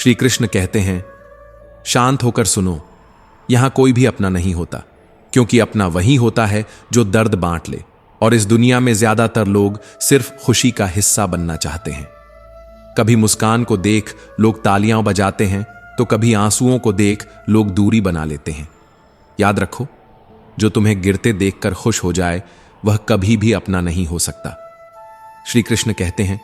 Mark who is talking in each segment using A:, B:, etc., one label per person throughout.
A: श्री कृष्ण कहते हैं, शांत होकर सुनो, यहां कोई भी अपना नहीं होता, क्योंकि अपना वही होता है जो दर्द बांट ले। और इस दुनिया में ज्यादातर लोग सिर्फ खुशी का हिस्सा बनना चाहते हैं। कभी मुस्कान को देख लोग तालियां बजाते हैं, तो कभी आंसुओं को देख लोग दूरी बना लेते हैं। याद रखो, जो तुम्हें गिरते देखकर खुश हो जाए वह कभी भी अपना नहीं हो सकता। श्री कृष्ण कहते हैं,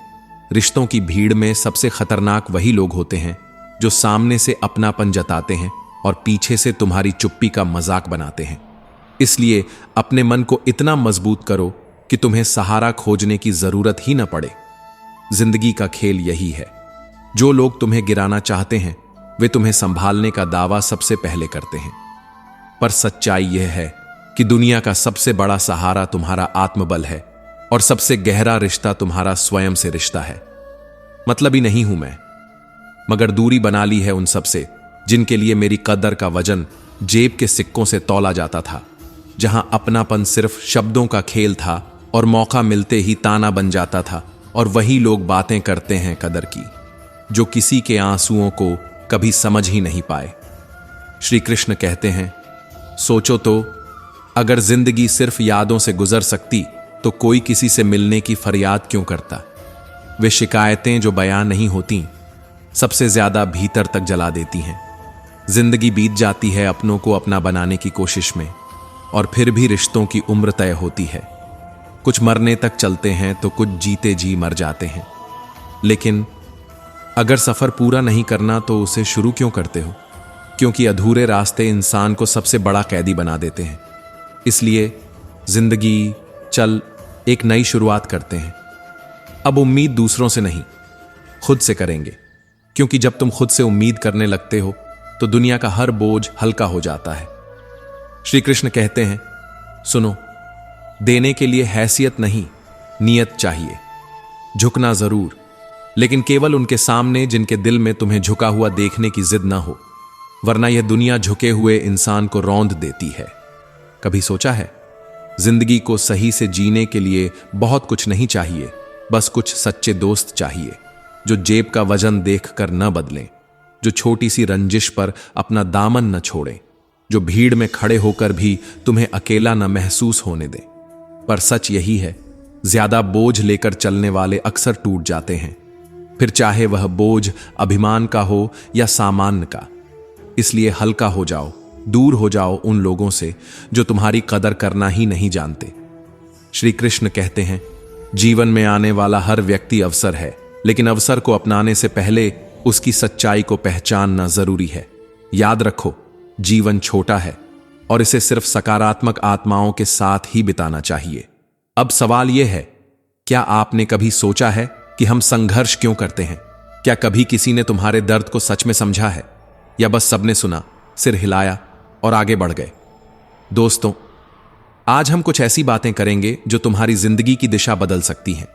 A: रिश्तों की भीड़ में सबसे खतरनाक वही लोग होते हैं जो सामने से अपनापन जताते हैं और पीछे से तुम्हारी चुप्पी का मजाक बनाते हैं। इसलिए अपने मन को इतना मजबूत करो कि तुम्हें सहारा खोजने की जरूरत ही न पड़े। जिंदगी का खेल यही है, जो लोग तुम्हें गिराना चाहते हैं वे तुम्हें संभालने का दावा सबसे पहले करते हैं। पर सच्चाई यह है कि दुनिया का सबसे बड़ा सहारा तुम्हारा आत्मबल है और सबसे गहरा रिश्ता तुम्हारा स्वयं से रिश्ता है। मतलबी नहीं हूं मैं, मगर दूरी बना ली है उन सबसे जिनके लिए मेरी कदर का वजन जेब के सिक्कों से तौला जाता था, जहां अपनापन सिर्फ शब्दों का खेल था और मौका मिलते ही ताना बन जाता था। और वही लोग बातें करते हैं कदर की, जो किसी के आंसुओं को कभी समझ ही नहीं पाए। श्री कृष्ण कहते हैं, सोचो तो, अगर जिंदगी सिर्फ यादों से गुजर सकती तो कोई किसी से मिलने की फरियाद क्यों करता। वे शिकायतें जो बयां नहीं होती सबसे ज्यादा भीतर तक जला देती हैं। जिंदगी बीत जाती है अपनों को अपना बनाने की कोशिश में, और फिर भी रिश्तों की उम्र तय होती है। कुछ मरने तक चलते हैं तो कुछ जीते जी मर जाते हैं। लेकिन अगर सफर पूरा नहीं करना तो उसे शुरू क्यों करते हो? क्योंकि अधूरे रास्ते इंसान को सबसे बड़ा कैदी बना देते हैं। इसलिए जिंदगी चल एक नई शुरुआत करते हैं। अब उम्मीद दूसरों से नहीं, खुद से करेंगे, क्योंकि जब तुम खुद से उम्मीद करने लगते हो तो दुनिया का हर बोझ हल्का हो जाता है। श्री कृष्ण कहते हैं, सुनो, देने के लिए हैसियत नहीं, नियत चाहिए। झुकना जरूर, लेकिन केवल उनके सामने जिनके दिल में तुम्हें झुका हुआ देखने की जिद ना हो, वरना यह दुनिया झुके हुए इंसान को रौंद देती है। कभी सोचा है, जिंदगी को सही से जीने के लिए बहुत कुछ नहीं चाहिए, बस कुछ सच्चे दोस्त चाहिए जो जेब का वजन देखकर न बदलें, जो छोटी सी रंजिश पर अपना दामन न छोड़ें, जो भीड़ में खड़े होकर भी तुम्हें अकेला न महसूस होने दें। पर सच यही है, ज्यादा बोझ लेकर चलने वाले अक्सर टूट जाते हैं, फिर चाहे वह बोझ अभिमान का हो या सामान्य का। इसलिए हल्का हो जाओ, दूर हो जाओ उन लोगों से जो तुम्हारी कदर करना ही नहीं जानते। श्री कृष्ण कहते हैं, जीवन में आने वाला हर व्यक्ति अवसर है, लेकिन अवसर को अपनाने से पहले उसकी सच्चाई को पहचानना जरूरी है। याद रखो, जीवन छोटा है और इसे सिर्फ सकारात्मक आत्माओं के साथ ही बिताना चाहिए। अब सवाल यह है, क्या आपने कभी सोचा है कि हम संघर्ष क्यों करते हैं? क्या कभी किसी ने तुम्हारे दर्द को सच में समझा है, या बस सबने सुना, सिर हिलाया और आगे बढ़ गए? दोस्तों, आज हम कुछ ऐसी बातें करेंगे जो तुम्हारी जिंदगी की दिशा बदल सकती हैं।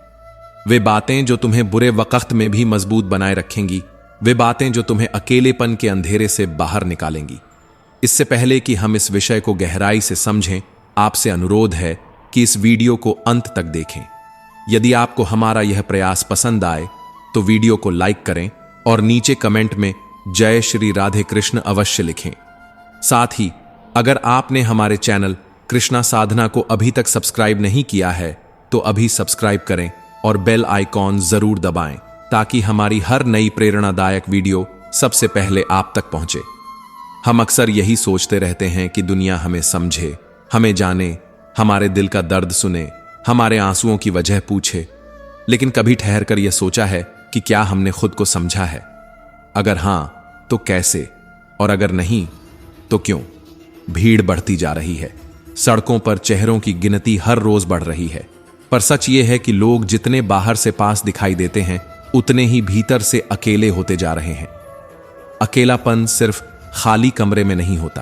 A: वे बातें जो तुम्हें बुरे वक्त में भी मजबूत बनाए रखेंगी, वे बातें जो तुम्हें अकेलेपन के अंधेरे से बाहर निकालेंगी। इससे पहले कि हम इस विषय को गहराई से समझें, आपसे अनुरोध है कि इस वीडियो को अंत तक देखें। यदि आपको हमारा यह प्रयास पसंद आए तो वीडियो को लाइक करें और नीचे कमेंट में जय श्री राधे कृष्ण अवश्य लिखें। साथ ही अगर आपने हमारे चैनल कृष्णा साधना को अभी तक सब्सक्राइब नहीं किया है तो अभी सब्सक्राइब करें और बेल आइकॉन जरूर दबाएं, ताकि हमारी हर नई प्रेरणादायक वीडियो सबसे पहले आप तक पहुंचे। हम अक्सर यही सोचते रहते हैं कि दुनिया हमें समझे, हमें जाने, हमारे दिल का दर्द सुने, हमारे आंसुओं की वजह पूछे, लेकिन कभी ठहर कर यह सोचा है कि क्या हमने खुद को समझा है? अगर हां तो कैसे, और अगर नहीं तो क्यों? भीड़ बढ़ती जा रही है, सड़कों पर चेहरों की गिनती हर रोज बढ़ रही है, पर सच ये है कि लोग जितने बाहर से पास दिखाई देते हैं उतने ही भीतर से अकेले होते जा रहे हैं। अकेलापन सिर्फ खाली कमरे में नहीं होता,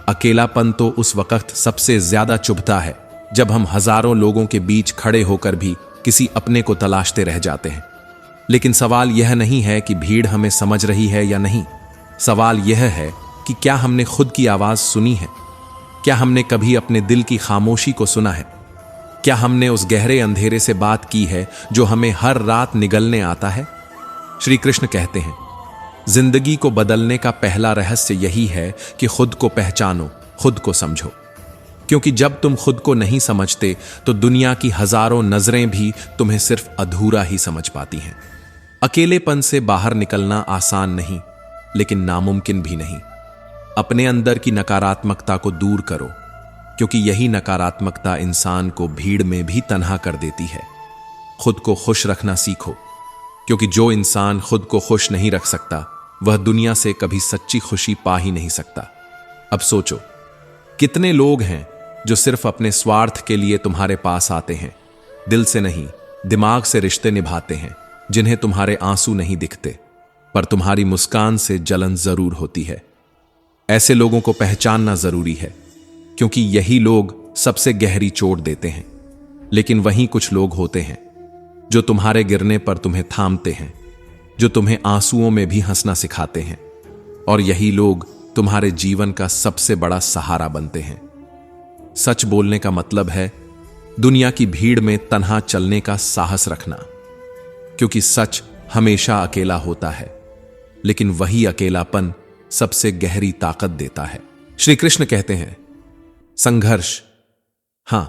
A: अकेलापन तो उस वक्त सबसे ज्यादा चुभता है जब हम हजारों लोगों के बीच खड़े होकर भी किसी अपने को तलाशते रह जाते हैं। लेकिन सवाल यह नहीं है कि भीड़ हमें समझ रही है या नहीं, सवाल यह है कि क्या हमने खुद की आवाज सुनी है? क्या हमने कभी अपने दिल की खामोशी को सुना है? क्या हमने उस गहरे अंधेरे से बात की है जो हमें हर रात निगलने आता है? श्री कृष्ण कहते हैं, जिंदगी को बदलने का पहला रहस्य यही है कि खुद को पहचानो, खुद को समझो। क्योंकि जब तुम खुद को नहीं समझते तो दुनिया की हजारों नजरें भी तुम्हें सिर्फ अधूरा ही समझ पाती हैं। अकेलेपन से बाहर निकलना आसान नहीं, लेकिन नामुमकिन भी नहीं। अपने अंदर की नकारात्मकता को दूर करो, क्योंकि यही नकारात्मकता इंसान को भीड़ में भी तन्हा कर देती है। खुद को खुश रखना सीखो, क्योंकि जो इंसान खुद को खुश नहीं रख सकता वह दुनिया से कभी सच्ची खुशी पा ही नहीं सकता। अब सोचो, कितने लोग हैं जो सिर्फ अपने स्वार्थ के लिए तुम्हारे पास आते हैं, दिल से नहीं, दिमाग से रिश्ते निभाते हैं, जिन्हें तुम्हारे आंसू नहीं दिखते, पर तुम्हारी मुस्कान से जलन जरूर होती है। ऐसे लोगों को पहचानना जरूरी है, क्योंकि यही लोग सबसे गहरी चोट देते हैं। लेकिन वहीं कुछ लोग होते हैं जो तुम्हारे गिरने पर तुम्हें थामते हैं, जो तुम्हें आंसुओं में भी हंसना सिखाते हैं, और यही लोग तुम्हारे जीवन का सबसे बड़ा सहारा बनते हैं। सच बोलने का मतलब है दुनिया की भीड़ में तन्हा चलने का साहस रखना, क्योंकि सच हमेशा अकेला होता है, लेकिन वही अकेलापन सबसे गहरी ताकत देता है। श्री कृष्ण कहते हैं, संघर्ष, हां,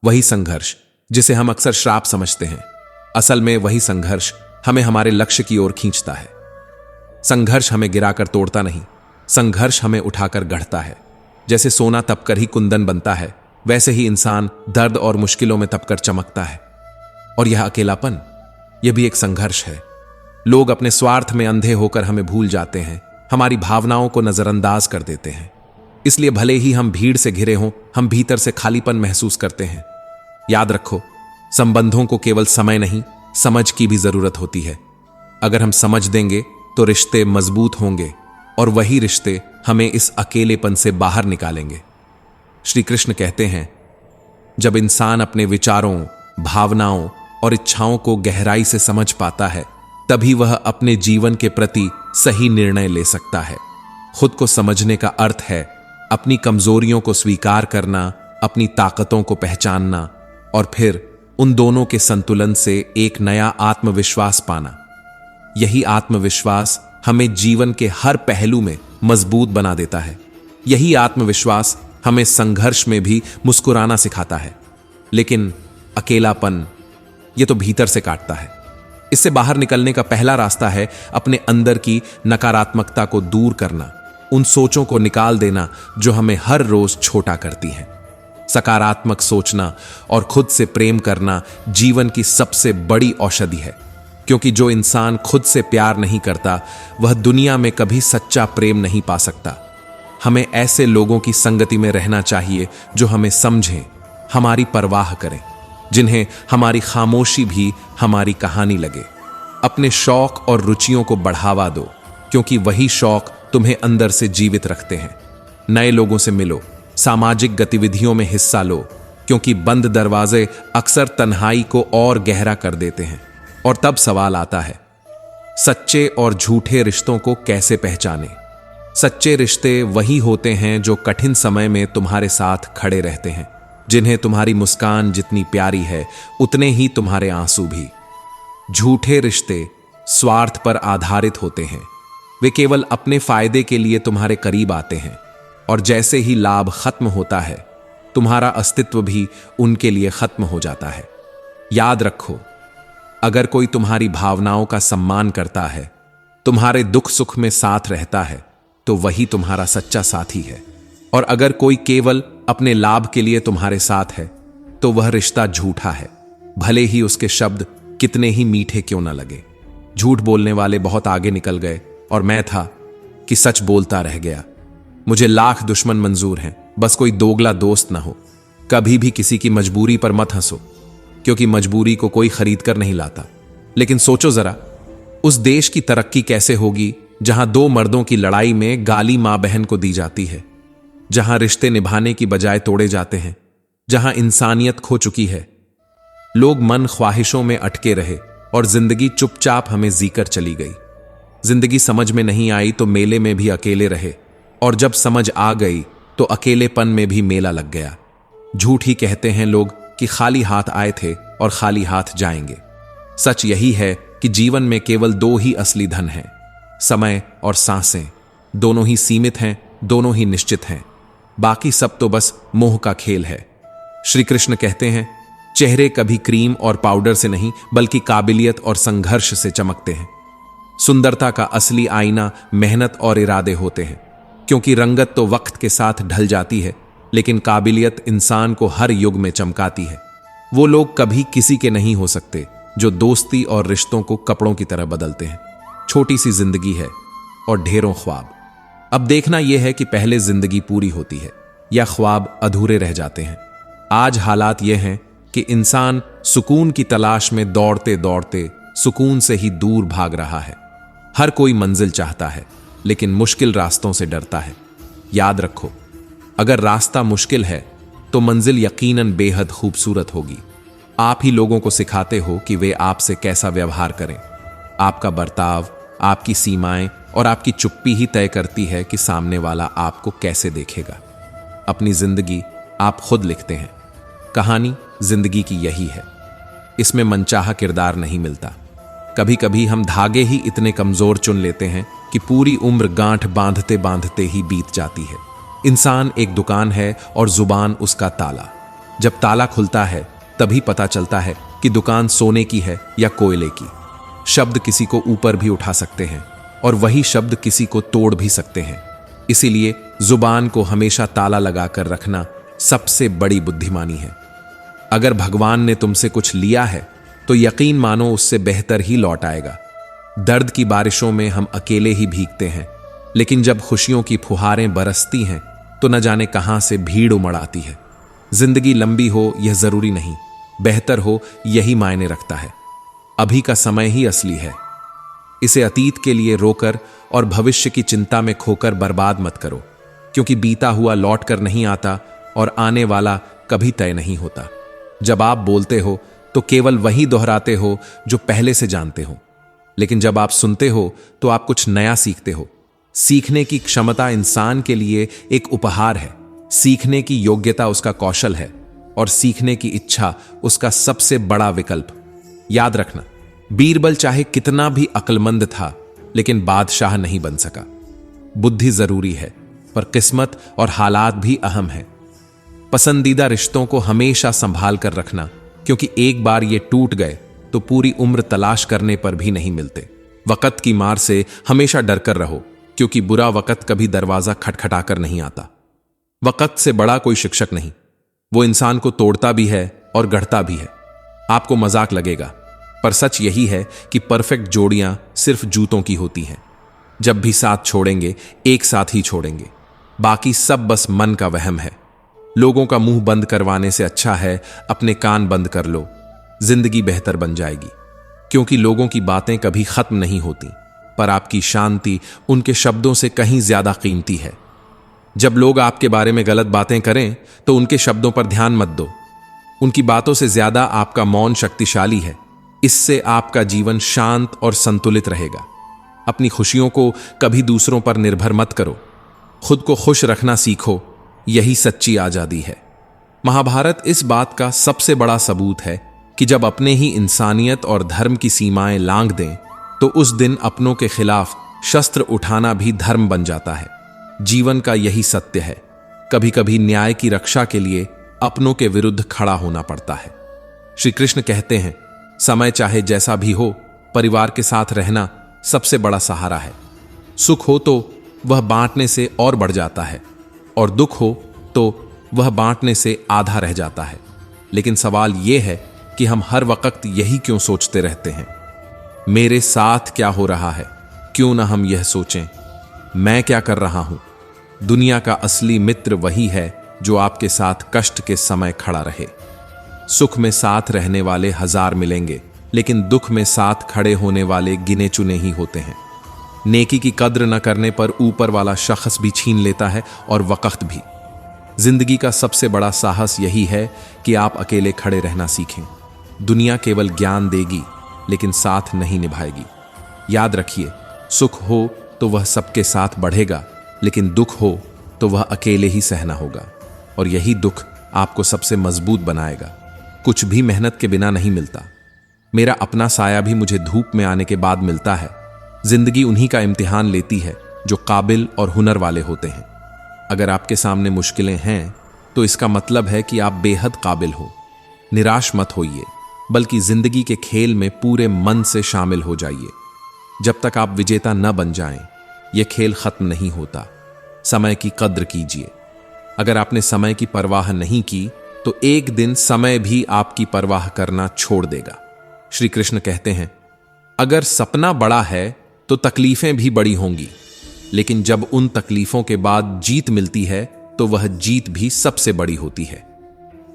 A: वही संघर्ष जिसे हम अक्सर श्राप समझते हैं, असल में वही संघर्ष हमें हमारे लक्ष्य की ओर खींचता है। संघर्ष हमें गिराकर तोड़ता नहीं, संघर्ष हमें उठाकर गढ़ता है। जैसे सोना तपकर ही कुंदन बनता है, वैसे ही इंसान दर्द और मुश्किलों में तपकर चमकता है। और यह अकेलापन, यह भी एक संघर्ष है। लोग अपने स्वार्थ में अंधे होकर हमें भूल जाते हैं, हमारी भावनाओं को नजरअंदाज कर देते हैं। इसलिए भले ही हम भीड़ से घिरे हों, हम भीतर से खालीपन महसूस करते हैं। याद रखो, संबंधों को केवल समय नहीं, समझ की भी जरूरत होती है। अगर हम समझ देंगे तो रिश्ते मजबूत होंगे, और वही रिश्ते हमें इस अकेलेपन से बाहर निकालेंगे। श्री कृष्ण कहते हैं, जब इंसान अपने विचारों, भावनाओं और इच्छाओं को गहराई से समझ पाता है, तभी वह अपने जीवन के प्रति सही निर्णय ले सकता है। खुद को समझने का अर्थ है अपनी कमजोरियों को स्वीकार करना, अपनी ताकतों को पहचानना, और फिर उन दोनों के संतुलन से एक नया आत्मविश्वास पाना। यही आत्मविश्वास हमें जीवन के हर पहलू में मजबूत बना देता है। यही आत्मविश्वास हमें संघर्ष में भी मुस्कुराना सिखाता है। लेकिन अकेलापन, यह तो भीतर से काटता है। इससे बाहर निकलने का पहला रास्ता है अपने अंदर की नकारात्मकता को दूर करना, उन सोचों को निकाल देना जो हमें हर रोज छोटा करती हैं। सकारात्मक सोचना और खुद से प्रेम करना जीवन की सबसे बड़ी औषधि है, क्योंकि जो इंसान खुद से प्यार नहीं करता वह दुनिया में कभी सच्चा प्रेम नहीं पा सकता। हमें ऐसे लोगों की संगति में रहना चाहिए जो हमें समझें, हमारी परवाह करें, जिन्हें हमारी खामोशी भी हमारी कहानी लगे। अपने शौक और रुचियों को बढ़ावा दो, क्योंकि वही शौक तुम्हें अंदर से जीवित रखते हैं। नए लोगों से मिलो, सामाजिक गतिविधियों में हिस्सा लो, क्योंकि बंद दरवाजे अक्सर तन्हाई को और गहरा कर देते हैं। और तब सवाल आता है, सच्चे और झूठे रिश्तों को कैसे पहचानें? सच्चे रिश्ते वही होते हैं जो कठिन समय में तुम्हारे साथ खड़े रहते हैं, जिन्हें तुम्हारी मुस्कान जितनी प्यारी है उतने ही तुम्हारे आंसू भी। झूठे रिश्ते स्वार्थ पर आधारित होते हैं, वे केवल अपने फायदे के लिए तुम्हारे करीब आते हैं, और जैसे ही लाभ खत्म होता है तुम्हारा अस्तित्व भी उनके लिए खत्म हो जाता है। याद रखो, अगर कोई तुम्हारी भावनाओं का सम्मान करता है, तुम्हारे दुख सुख में साथ रहता है, तो वही तुम्हारा सच्चा साथी है। और अगर कोई केवल अपने लाभ के लिए तुम्हारे साथ है, तो वह रिश्ता झूठा है, भले ही उसके शब्द कितने ही मीठे क्यों न लगे। झूठ बोलने वाले बहुत आगे निकल गए, और मैं था कि सच बोलता रह गया। मुझे लाख दुश्मन मंजूर हैं, बस कोई दोगला दोस्त ना हो। कभी भी किसी की मजबूरी पर मत हंसो, क्योंकि मजबूरी को कोई खरीद कर नहीं लाता। लेकिन सोचो जरा, उस देश की तरक्की कैसे होगी जहां दो मर्दों की लड़ाई में गाली मां बहन को दी जाती है, जहां रिश्ते निभाने की बजाय तोड़े जाते हैं, जहां इंसानियत खो चुकी है। लोग मन ख्वाहिशों में अटके रहे और जिंदगी चुपचाप हमें जीकर चली गई। जिंदगी समझ में नहीं आई तो मेले में भी अकेले रहे, और जब समझ आ गई तो अकेलेपन में भी मेला लग गया। झूठ ही कहते हैं लोग कि खाली हाथ आए थे और खाली हाथ जाएंगे। सच यही है कि जीवन में केवल दो ही असली धन हैं, समय और सांसें दोनों ही सीमित हैं, दोनों ही निश्चित हैं। बाकी सब तो बस मोह का खेल है। श्री कृष्ण कहते हैं, चेहरे कभी क्रीम और पाउडर से नहीं बल्कि काबिलियत और संघर्ष से चमकते हैं। सुंदरता का असली आईना मेहनत और इरादे होते हैं, क्योंकि रंगत तो वक्त के साथ ढल जाती है, लेकिन काबिलियत इंसान को हर युग में चमकाती है। वो लोग कभी किसी के नहीं हो सकते जो दोस्ती और रिश्तों को कपड़ों की तरह बदलते हैं। छोटी सी जिंदगी है और ढेरों ख्वाब। अब देखना यह है कि पहले जिंदगी पूरी होती है या ख्वाब अधूरे रह जाते हैं। आज हालात यह हैं कि इंसान सुकून की तलाश में दौड़ते दौड़ते सुकून से ही दूर भाग रहा है। हर कोई मंजिल चाहता है, लेकिन मुश्किल रास्तों से डरता है। याद रखो, अगर रास्ता मुश्किल है तो मंजिल यकीनन बेहद खूबसूरत होगी। आप ही लोगों को सिखाते हो कि वे आपसे कैसा व्यवहार करें। आपका बर्ताव, आपकी सीमाएं और आपकी चुप्पी ही तय करती है कि सामने वाला आपको कैसे देखेगा। अपनी जिंदगी आप खुद लिखते हैं। कहानी जिंदगी की यही है। इसमें मनचाहा किरदार नहीं मिलता। कभी कभी हम धागे ही इतने कमजोर चुन लेते हैं कि पूरी उम्र गांठ बांधते बांधते ही बीत जाती है। इंसान एक दुकान है और जुबान उसका ताला। जब ताला खुलता है तभी पता चलता है कि दुकान सोने की है या कोयले की। शब्द किसी को ऊपर भी उठा सकते हैं और वही शब्द किसी को तोड़ भी सकते हैं। इसीलिए जुबान को हमेशा ताला लगाकर रखना सबसे बड़ी बुद्धिमानी है। अगर भगवान ने तुमसे कुछ लिया है तो यकीन मानो उससे बेहतर ही लौट आएगा। दर्द की बारिशों में हम अकेले ही भीगते हैं, लेकिन जब खुशियों की फुहारें बरसती हैं तो न जाने कहां से भीड़ उमड़ आती है। जिंदगी लंबी हो यह जरूरी नहीं, बेहतर हो यही मायने रखता है। अभी का समय ही असली है। इसे अतीत के लिए रोकर और भविष्य की चिंता में खोकर बर्बाद मत करो, क्योंकि बीता हुआ लौट कर नहीं आता और आने वाला कभी तय नहीं होता। जब आप बोलते हो तो केवल वही दोहराते हो जो पहले से जानते हो, लेकिन जब आप सुनते हो तो आप कुछ नया सीखते हो। सीखने की क्षमता इंसान के लिए एक उपहार है। सीखने की योग्यता उसका कौशल है और सीखने की इच्छा उसका सबसे बड़ा विकल्प। याद रखना, बीरबल चाहे कितना भी अक्लमंद था, लेकिन बादशाह नहीं बन सका। बुद्धि जरूरी है, पर किस्मत और हालात भी अहम है। पसंदीदा रिश्तों को हमेशा संभाल कर रखना, क्योंकि एक बार ये टूट गए तो पूरी उम्र तलाश करने पर भी नहीं मिलते। वक़्त की मार से हमेशा डर कर रहो, क्योंकि बुरा वक़्त कभी दरवाजा खटखटाकर नहीं आता। वक़्त से बड़ा कोई शिक्षक नहीं। वो इंसान को तोड़ता भी है और गढ़ता भी है। आपको मजाक लगेगा, पर सच यही है कि परफेक्ट जोड़ियां सिर्फ जूतों की होती हैं। जब भी साथ छोड़ेंगे, एक साथ ही छोड़ेंगे। बाकी सब बस मन का वहम है। लोगों का मुंह बंद करवाने से अच्छा है अपने कान बंद कर लो। जिंदगी बेहतर बन जाएगी, क्योंकि लोगों की बातें कभी खत्म नहीं होती, पर आपकी शांति उनके शब्दों से कहीं ज्यादा कीमती है। जब लोग आपके बारे में गलत बातें करें तो उनके शब्दों पर ध्यान मत दो। उनकी बातों से ज्यादा आपका मौन शक्तिशाली है। इससे आपका जीवन शांत और संतुलित रहेगा। अपनी खुशियों को कभी दूसरों पर निर्भर मत करो। खुद को खुश रखना सीखो, यही सच्ची आजादी है। महाभारत इस बात का सबसे बड़ा सबूत है कि जब अपने ही इंसानियत और धर्म की सीमाएं लांघ दें तो उस दिन अपनों के खिलाफ शस्त्र उठाना भी धर्म बन जाता है। जीवन का यही सत्य है। कभी कभी न्याय की रक्षा के लिए अपनों के विरुद्ध खड़ा होना पड़ता है। श्री कृष्ण कहते हैं, समय चाहे जैसा भी हो, परिवार के साथ रहना सबसे बड़ा सहारा है। सुख हो तो वह बांटने से और बढ़ जाता है, और दुख हो तो वह बांटने से आधा रह जाता है। लेकिन सवाल यह है कि हम हर वक्त यही क्यों सोचते रहते हैं? मेरे साथ क्या हो रहा है? क्यों ना हम यह सोचें, मैं क्या कर रहा हूं? दुनिया का असली मित्र वही है जो आपके साथ कष्ट के समय खड़ा रहे। सुख में साथ रहने वाले हजार मिलेंगे, लेकिन दुख में साथ खड़े होने वाले गिने चुने ही होते हैं। नेकी की कद्र न करने पर ऊपर वाला शख्स भी छीन लेता है और वक़्त भी। जिंदगी का सबसे बड़ा साहस यही है कि आप अकेले खड़े रहना सीखें। दुनिया केवल ज्ञान देगी, लेकिन साथ नहीं निभाएगी। याद रखिए, सुख हो तो वह सबके साथ बढ़ेगा, लेकिन दुख हो तो वह अकेले ही सहना होगा, और यही दुख आपको सबसे मजबूत बनाएगा। कुछ भी मेहनत के बिना नहीं मिलता। मेरा अपना साया भी मुझे धूप में आने के बाद मिलता है, जिंदगी उन्हीं का इम्तिहान लेती है जो काबिल और हुनर वाले होते हैं। अगर आपके सामने मुश्किलें हैं तो इसका मतलब है कि आप बेहद काबिल हो। निराश मत होइए, बल्कि जिंदगी के खेल में पूरे मन से शामिल हो जाइए। जब तक आप विजेता न बन जाएं, यह खेल खत्म नहीं होता। समय की कद्र कीजिए। अगर आपने समय की परवाह नहीं की तो एक दिन समय भी आपकी परवाह करना छोड़ देगा। श्री कृष्ण कहते हैं, अगर सपना बड़ा है तो तकलीफें भी बड़ी होंगी, लेकिन जब उन तकलीफों के बाद जीत मिलती है तो वह जीत भी सबसे बड़ी होती है।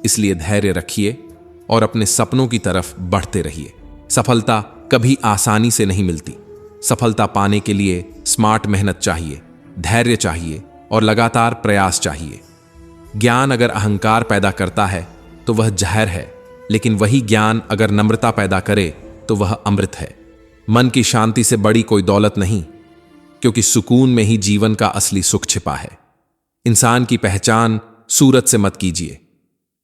A: इसलिए धैर्य रखिए और अपने सपनों की तरफ बढ़ते रहिए। सफलता कभी आसानी से नहीं मिलती। सफलता पाने के लिए स्मार्ट मेहनत चाहिए, धैर्य चाहिए और लगातार प्रयास चाहिए। ज्ञान अगर अहंकार पैदा करता है तो वह जहर है, लेकिन वही ज्ञान अगर नम्रता पैदा करे तो वह अमृत है। मन की शांति से बड़ी कोई दौलत नहीं, क्योंकि सुकून में ही जीवन का असली सुख छिपा है। इंसान की पहचान सूरत से मत कीजिए,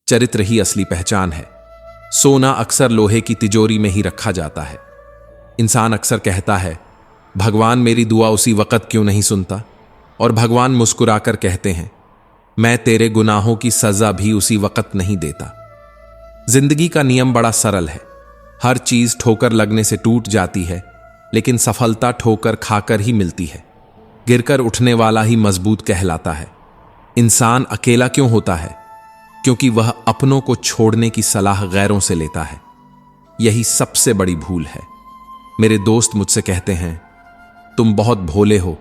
A: चरित्र ही असली पहचान है। सोना अक्सर लोहे की तिजोरी में ही रखा जाता है। इंसान अक्सर कहता है, भगवान मेरी दुआ उसी वक्त क्यों नहीं सुनता, और भगवान मुस्कुराकर कहते हैं, मैं तेरे गुनाहों की सजा भी उसी वक्त नहीं देता। जिंदगी का नियम बड़ा सरल है। हर चीज ठोकर लगने से टूट जाती है, लेकिन सफलता ठोकर खाकर ही मिलती है। गिरकर उठने वाला ही मजबूत कहलाता है। इंसान अकेला क्यों होता है? क्योंकि वह अपनों को छोड़ने की सलाह गैरों से लेता है। यही सबसे बड़ी भूल है। मेरे दोस्त मुझसे कहते हैं, तुम बहुत भोले हो,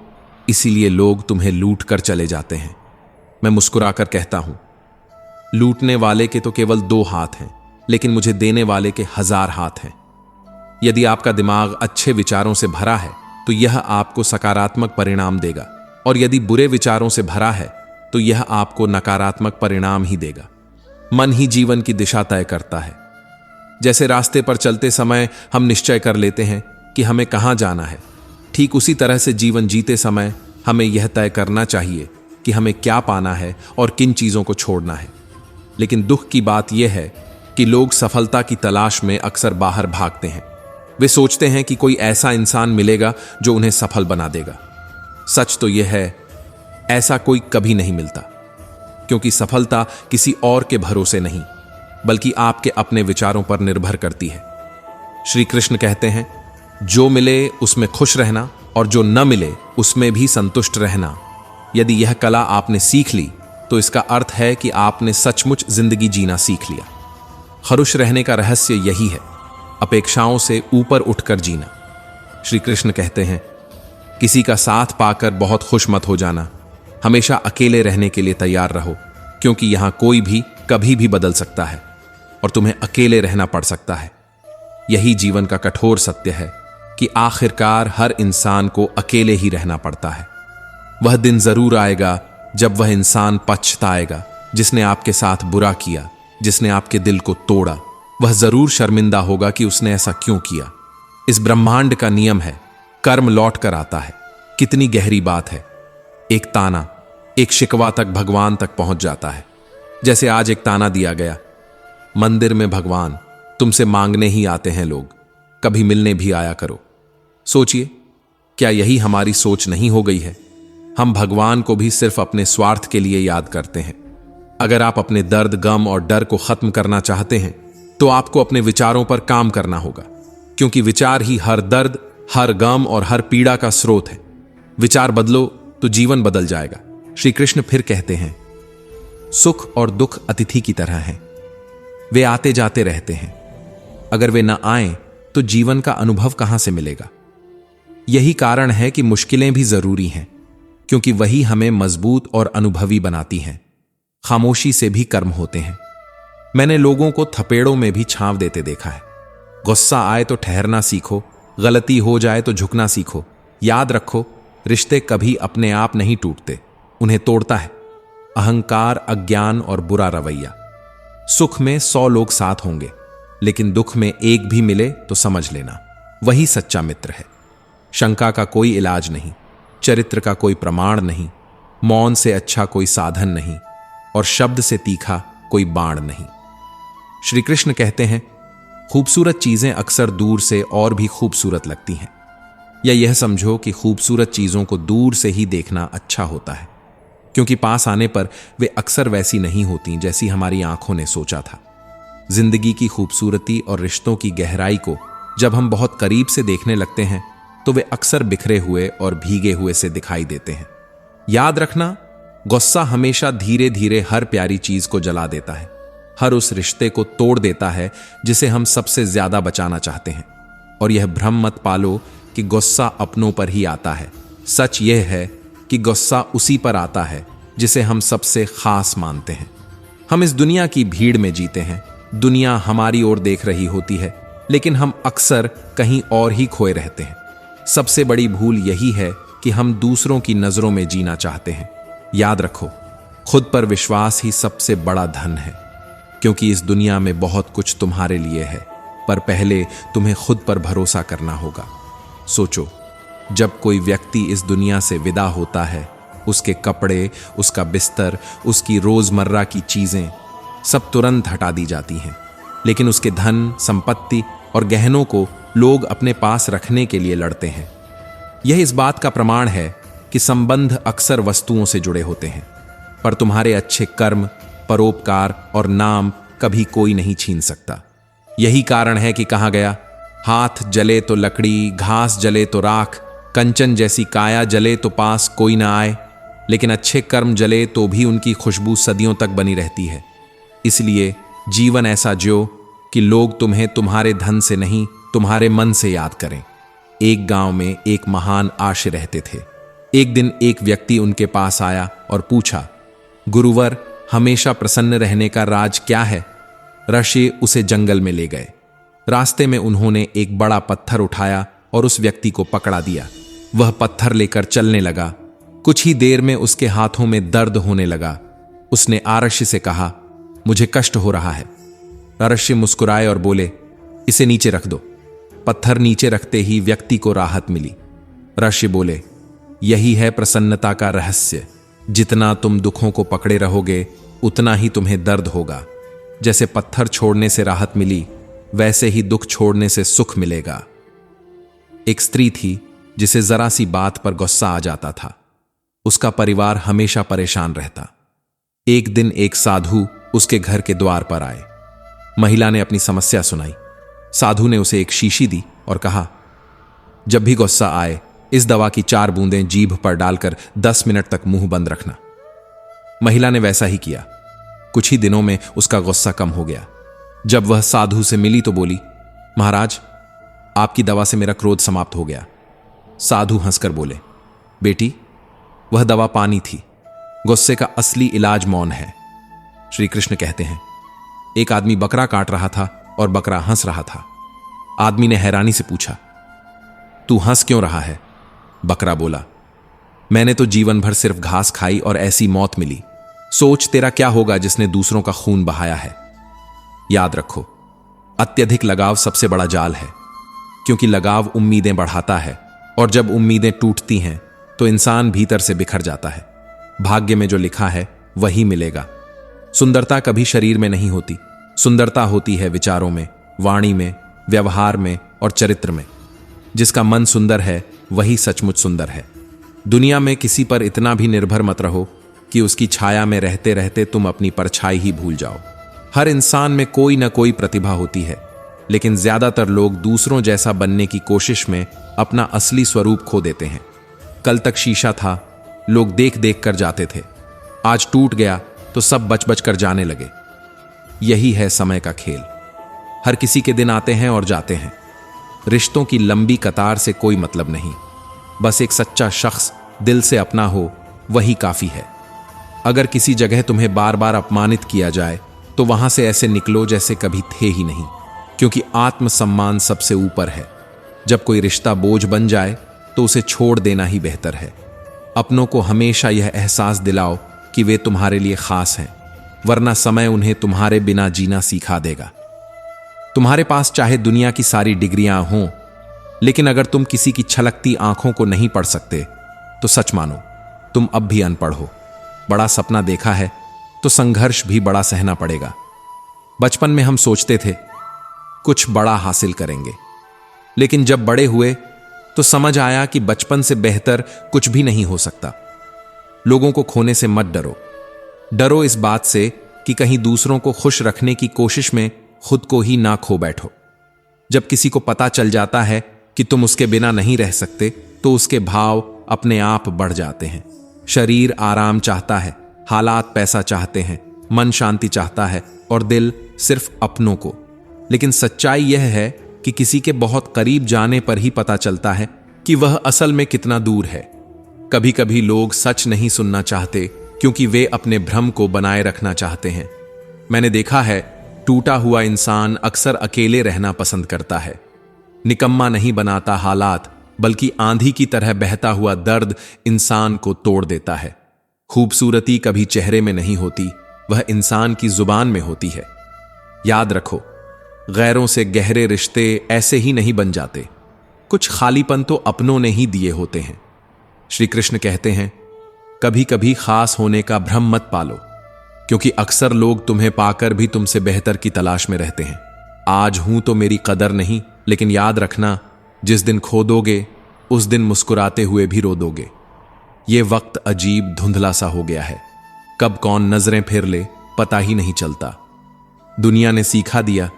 A: इसीलिए लोग तुम्हें लूट कर चले जाते हैं। मैं मुस्कुराकर कहता हूं, लूटने वाले के तो केवल 2 हाथ हैं, लेकिन मुझे देने वाले के 1000 हाथ हैं। यदि आपका दिमाग अच्छे विचारों से भरा है तो यह आपको सकारात्मक परिणाम देगा, और यदि बुरे विचारों से भरा है तो यह आपको नकारात्मक परिणाम ही देगा। मन ही जीवन की दिशा तय करता है। जैसे रास्ते पर चलते समय हम निश्चय कर लेते हैं कि हमें कहां जाना है, ठीक उसी तरह से जीवन जीते समय हमें यह तय करना चाहिए कि हमें क्या पाना है और किन चीजों को छोड़ना है। लेकिन दुख की बात यह है कि लोग सफलता की तलाश में अक्सर बाहर भागते हैं। वे सोचते हैं कि कोई ऐसा इंसान मिलेगा जो उन्हें सफल बना देगा। सच तो यह है, ऐसा कोई कभी नहीं मिलता, क्योंकि सफलता किसी और के भरोसे नहीं, बल्कि आपके अपने विचारों पर निर्भर करती है। श्री कृष्ण कहते हैं, जो मिले उसमें खुश रहना और जो न मिले उसमें भी संतुष्ट रहना। यदि यह कला आपने सीख ली तो इसका अर्थ है कि आपने सचमुच जिंदगी जीना सीख लिया। खुश रहने का रहस्य यही है, अपेक्षाओं से ऊपर उठकर जीना। श्री कृष्ण कहते हैं, किसी का साथ पाकर बहुत खुश मत हो जाना। हमेशा अकेले रहने के लिए तैयार रहो, क्योंकि यहां कोई भी कभी भी बदल सकता है और तुम्हें अकेले रहना पड़ सकता है। यही जीवन का कठोर सत्य है कि आखिरकार हर इंसान को अकेले ही रहना पड़ता है। वह दिन जरूर आएगा जब वह इंसान पछताएगा जिसने आपके साथ बुरा किया, जिसने आपके दिल को तोड़ा। वह जरूर शर्मिंदा होगा कि उसने ऐसा क्यों किया। इस ब्रह्मांड का नियम है, कर्म लौट कर आता है। कितनी गहरी बात है। एक ताना, एक शिकवा तक भगवान तक पहुंच जाता है। जैसे आज एक ताना दिया गया, मंदिर में भगवान तुमसे मांगने ही आते हैं लोग, कभी मिलने भी आया करो। सोचिए, क्या यही हमारी सोच नहीं हो गई है? हम भगवान को भी सिर्फ अपने स्वार्थ के लिए याद करते हैं। अगर आप अपने दर्द, गम और डर को खत्म करना चाहते हैं तो आपको अपने विचारों पर काम करना होगा, क्योंकि विचार ही हर दर्द, हर गम और हर पीड़ा का स्रोत है। विचार बदलो तो जीवन बदल जाएगा। श्री कृष्ण फिर कहते हैं, सुख और दुख अतिथि की तरह हैं, वे आते जाते रहते हैं। अगर वे न आएं तो जीवन का अनुभव कहां से मिलेगा? यही कारण है कि मुश्किलें भी जरूरी हैं, क्योंकि वही हमें मजबूत और अनुभवी बनाती हैं। खामोशी से भी कर्म होते हैं। मैंने लोगों को थपेड़ों में भी छांव देते देखा है। गुस्सा आए तो ठहरना सीखो, गलती हो जाए तो झुकना सीखो। याद रखो, रिश्ते कभी अपने आप नहीं टूटते, उन्हें तोड़ता है अहंकार, अज्ञान और बुरा रवैया। सुख में 100 लोग साथ होंगे, लेकिन दुख में एक भी मिले तो समझ लेना वही सच्चा मित्र है। शंका का कोई इलाज नहीं, चरित्र का कोई प्रमाण नहीं, मौन से अच्छा कोई साधन नहीं, और शब्द से तीखा कोई बाण नहीं। श्री कृष्ण कहते हैं, खूबसूरत चीजें अक्सर दूर से और भी खूबसूरत लगती हैं, या यह समझो कि खूबसूरत चीज़ों को दूर से ही देखना अच्छा होता है, क्योंकि पास आने पर वे अक्सर वैसी नहीं होती जैसी हमारी आंखों ने सोचा था। जिंदगी की खूबसूरती और रिश्तों की गहराई को जब हम बहुत करीब से देखने लगते हैं तो वे अक्सर बिखरे हुए और भीगे हुए से दिखाई देते हैं। याद रखना, गुस्सा हमेशा धीरे धीरे हर प्यारी चीज को जला देता है, हर उस रिश्ते को तोड़ देता है जिसे हम सबसे ज्यादा बचाना चाहते हैं। और यह भ्रम मत पालो कि गुस्सा अपनों पर ही आता है। सच यह है कि गुस्सा उसी पर आता है जिसे हम सबसे खास मानते हैं। हम इस दुनिया की भीड़ में जीते हैं, दुनिया हमारी ओर देख रही होती है, लेकिन हम अक्सर कहीं और ही खोए रहते हैं। सबसे बड़ी भूल यही है कि हम दूसरों की नजरों में जीना चाहते हैं। याद रखो, खुद पर विश्वास ही सबसे बड़ा धन है, क्योंकि इस दुनिया में बहुत कुछ तुम्हारे लिए है, पर पहले तुम्हें खुद पर भरोसा करना होगा। सोचो, जब कोई व्यक्ति इस दुनिया से विदा होता है, उसके कपड़े, उसका बिस्तर, उसकी रोजमर्रा की चीजें सब तुरंत हटा दी जाती हैं, लेकिन उसके धन, संपत्ति और गहनों को लोग अपने पास रखने के लिए लड़ते हैं। यह इस बात का प्रमाण है कि संबंध अक्सर वस्तुओं से जुड़े होते हैं, पर तुम्हारे अच्छे कर्म, परोपकार और नाम कभी कोई नहीं छीन सकता। यही कारण है कि कहा गया, हाथ जले तो लकड़ी, घास जले तो राख, कंचन जैसी काया जले तो पास कोई ना आए, लेकिन अच्छे कर्म जले तो भी उनकी खुशबू सदियों तक बनी रहती है। इसलिए जीवन ऐसा जियो कि लोग तुम्हें तुम्हारे धन से नहीं, तुम्हारे मन से याद करें। एक गांव में एक महान आर्य रहते थे। एक दिन एक व्यक्ति उनके पास आया और पूछा, गुरुवर, हमेशा प्रसन्न रहने का राज क्या है? ऋषि उसे जंगल में ले गए। रास्ते में उन्होंने एक बड़ा पत्थर उठाया और उस व्यक्ति को पकड़ा दिया। वह पत्थर लेकर चलने लगा। कुछ ही देर में उसके हाथों में दर्द होने लगा। उसने आरष्य से कहा, मुझे कष्ट हो रहा है। आरष्य मुस्कुराए और बोले, इसे नीचे रख दो। पत्थर नीचे रखते ही व्यक्ति को राहत मिली। ऋषि बोले, यही है प्रसन्नता का रहस्य। जितना तुम दुखों को पकड़े रहोगे, उतना ही तुम्हें दर्द होगा। जैसे पत्थर छोड़ने से राहत मिली, वैसे ही दुख छोड़ने से सुख मिलेगा। एक स्त्री थी जिसे जरा सी बात पर गुस्सा आ जाता था। उसका परिवार हमेशा परेशान रहता। एक दिन एक साधु उसके घर के द्वार पर आए। महिला ने अपनी समस्या सुनाई। साधु ने उसे एक शीशी दी और कहा, जब भी गुस्सा आए, इस दवा की 4 बूंदें जीभ पर डालकर 10 मिनट तक मुंह बंद रखना। महिला ने वैसा ही किया। कुछ ही दिनों में उसका गुस्सा कम हो गया। जब वह साधु से मिली तो बोली, महाराज, आपकी दवा से मेरा क्रोध समाप्त हो गया। साधु हंसकर बोले, बेटी, वह दवा पानी थी। गुस्से का असली इलाज मौन है। श्री कृष्ण कहते हैं, एक आदमी बकरा काट रहा था और बकरा हंस रहा था। आदमी ने हैरानी से पूछा, तू हंस क्यों रहा है? बकरा बोला, मैंने तो जीवन भर सिर्फ घास खाई और ऐसी मौत मिली। सोच तेरा क्या होगा जिसने दूसरों का खून बहाया है। याद रखो, अत्यधिक लगाव सबसे बड़ा जाल है, क्योंकि लगाव उम्मीदें बढ़ाता है, और जब उम्मीदें टूटती हैं तो इंसान भीतर से बिखर जाता है। भाग्य में जो लिखा है वही मिलेगा। सुंदरता कभी शरीर में नहीं होती। सुंदरता होती है विचारों में, वाणी में, व्यवहार में और चरित्र में। जिसका मन सुंदर है वही सचमुच सुंदर है। दुनिया में किसी पर इतना भी निर्भर मत रहो कि उसकी छाया में रहते रहते तुम अपनी परछाई ही भूल जाओ। हर इंसान में कोई ना कोई प्रतिभा होती है, लेकिन ज्यादातर लोग दूसरों जैसा बनने की कोशिश में अपना असली स्वरूप खो देते हैं। कल तक शीशा था, लोग देख देख कर जाते थे। आज टूट गया तो सब बच बच कर जाने लगे। यही है समय का खेल। हर किसी के दिन आते हैं और जाते हैं। रिश्तों की लंबी कतार से कोई मतलब नहीं। बस एक सच्चा शख्स दिल से अपना हो, वही काफी है। अगर किसी जगह तुम्हें बार बार अपमानित किया जाए तो वहां से ऐसे निकलो जैसे कभी थे ही नहीं, क्योंकि आत्मसम्मान सबसे ऊपर है। जब कोई रिश्ता बोझ बन जाए तो उसे छोड़ देना ही बेहतर है। अपनों को हमेशा यह एहसास दिलाओ कि वे तुम्हारे लिए खास हैं, वरना समय उन्हें तुम्हारे बिना जीना सिखा देगा। तुम्हारे पास चाहे दुनिया की सारी डिग्रियां हों, लेकिन अगर तुम किसी की छलकती आंखों को नहीं पढ़ सकते तो सच मानो तुम अब भी अनपढ़ हो। बड़ा सपना देखा है तो संघर्ष भी बड़ा सहना पड़ेगा। बचपन में हम सोचते थे कुछ बड़ा हासिल करेंगे, लेकिन जब बड़े हुए तो समझ आया कि बचपन से बेहतर कुछ भी नहीं हो सकता। लोगों को खोने से मत डरो। डरो इस बात से कि कहीं दूसरों को खुश रखने की कोशिश में खुद को ही ना खो बैठो। जब किसी को पता चल जाता है कि तुम उसके बिना नहीं रह सकते, तो उसके भाव अपने आप बढ़ जाते हैं। शरीर आराम चाहता है, हालात पैसा चाहते हैं, मन शांति चाहता है और दिल सिर्फ अपनों को। लेकिन सच्चाई यह है कि किसी के बहुत करीब जाने पर ही पता चलता है कि वह असल में कितना दूर है। कभी कभी लोग सच नहीं सुनना चाहते क्योंकि वे अपने भ्रम को बनाए रखना चाहते हैं। मैंने देखा है, टूटा हुआ इंसान अक्सर अकेले रहना पसंद करता है। निकम्मा नहीं बनाता हालात, बल्कि आंधी की तरह बहता हुआ दर्द इंसान को तोड़ देता है। खूबसूरती कभी चेहरे में नहीं होती, वह इंसान की जुबान में होती है। याद रखो, गैरों से गहरे रिश्ते ऐसे ही नहीं बन जाते। कुछ खालीपन तो अपनों ने ही दिए होते हैं। श्री कृष्ण कहते हैं, कभी कभी खास होने का भ्रम मत पालो, क्योंकि अक्सर लोग तुम्हें पाकर भी तुमसे बेहतर की तलाश में रहते हैं। आज हूं तो मेरी कदर नहीं, लेकिन याद रखना, जिस दिन खो दोगे उस दिन मुस्कुराते हुए भी रो दोगे। ये वक्त अजीब धुंधला सा हो गया है, कब कौन नजरें फेर ले पता ही नहीं चलता। दुनिया ने सीखा दिया,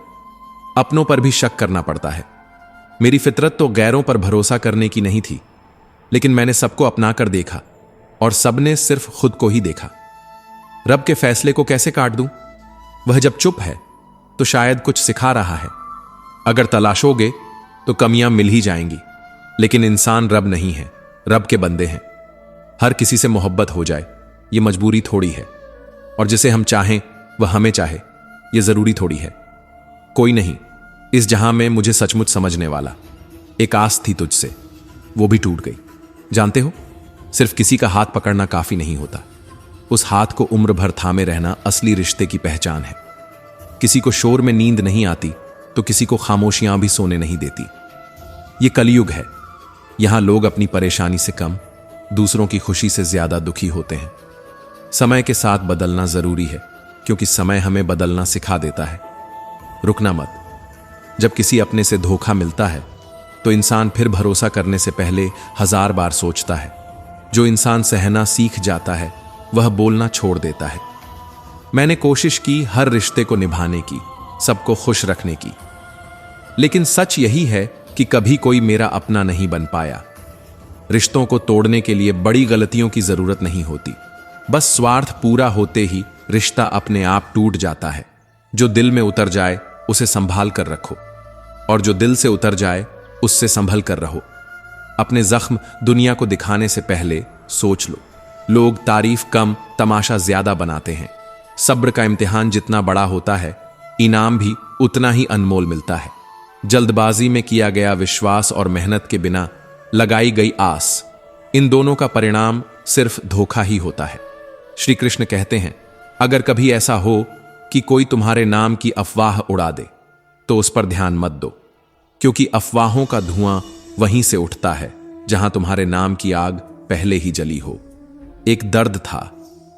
A: अपनों पर भी शक करना पड़ता है। मेरी फितरत तो गैरों पर भरोसा करने की नहीं थी, लेकिन मैंने सबको अपना कर देखा और सबने सिर्फ खुद को ही देखा। रब के फैसले को कैसे काट दूं? वह जब चुप है तो शायद कुछ सिखा रहा है। अगर तलाशोगे तो कमियां मिल ही जाएंगी, लेकिन इंसान रब नहीं है, रब के बंदे हैं। हर किसी से मोहब्बत हो जाए ये मजबूरी थोड़ी है, और जिसे हम चाहें वह हमें चाहे ये जरूरी थोड़ी है। कोई नहीं इस जहां में मुझे सचमुच समझने वाला। एक आस थी तुझसे, वो भी टूट गई। जानते हो, सिर्फ किसी का हाथ पकड़ना काफी नहीं होता, उस हाथ को उम्र भर थामे रहना असली रिश्ते की पहचान है। किसी को शोर में नींद नहीं आती तो किसी को खामोशियां भी सोने नहीं देती। ये कलयुग है, यहां लोग अपनी परेशानी से कम, दूसरों की खुशी से ज्यादा दुखी होते हैं। समय के साथ बदलना जरूरी है, क्योंकि समय हमें बदलना सिखा देता है। रुकना मत। जब किसी अपने से धोखा मिलता है तो इंसान फिर भरोसा करने से पहले 1000 बार सोचता है। जो इंसान सहना सीख जाता है वह बोलना छोड़ देता है। मैंने कोशिश की हर रिश्ते को निभाने की, सबको खुश रखने की, लेकिन सच यही है कि कभी कोई मेरा अपना नहीं बन पाया। रिश्तों को तोड़ने के लिए बड़ी गलतियों की जरूरत नहीं होती, बस स्वार्थ पूरा होते ही रिश्ता अपने आप टूट जाता है। जो दिल में उतर जाए उसे संभाल कर रखो, और जो दिल से उतर जाए उससे संभल कर रहो। अपने जख्म दुनिया को दिखाने से पहले सोच लो। लोग तारीफ कम, तमाशा ज्यादा बनाते हैं। सब्र का इम्तिहान जितना बड़ा होता है, इनाम भी उतना ही अनमोल मिलता है। जल्दबाजी में किया गया विश्वास और मेहनत के बिना लगाई गई आस, इन दोनों का परिणाम सिर्फ धोखा ही होता है। श्री कृष्ण कहते हैं, अगर कभी ऐसा हो कि कोई तुम्हारे नाम की अफवाह उड़ा दे तो उस पर ध्यान मत दो, क्योंकि अफवाहों का धुआं वहीं से उठता है जहां तुम्हारे नाम की आग पहले ही जली हो। एक दर्द था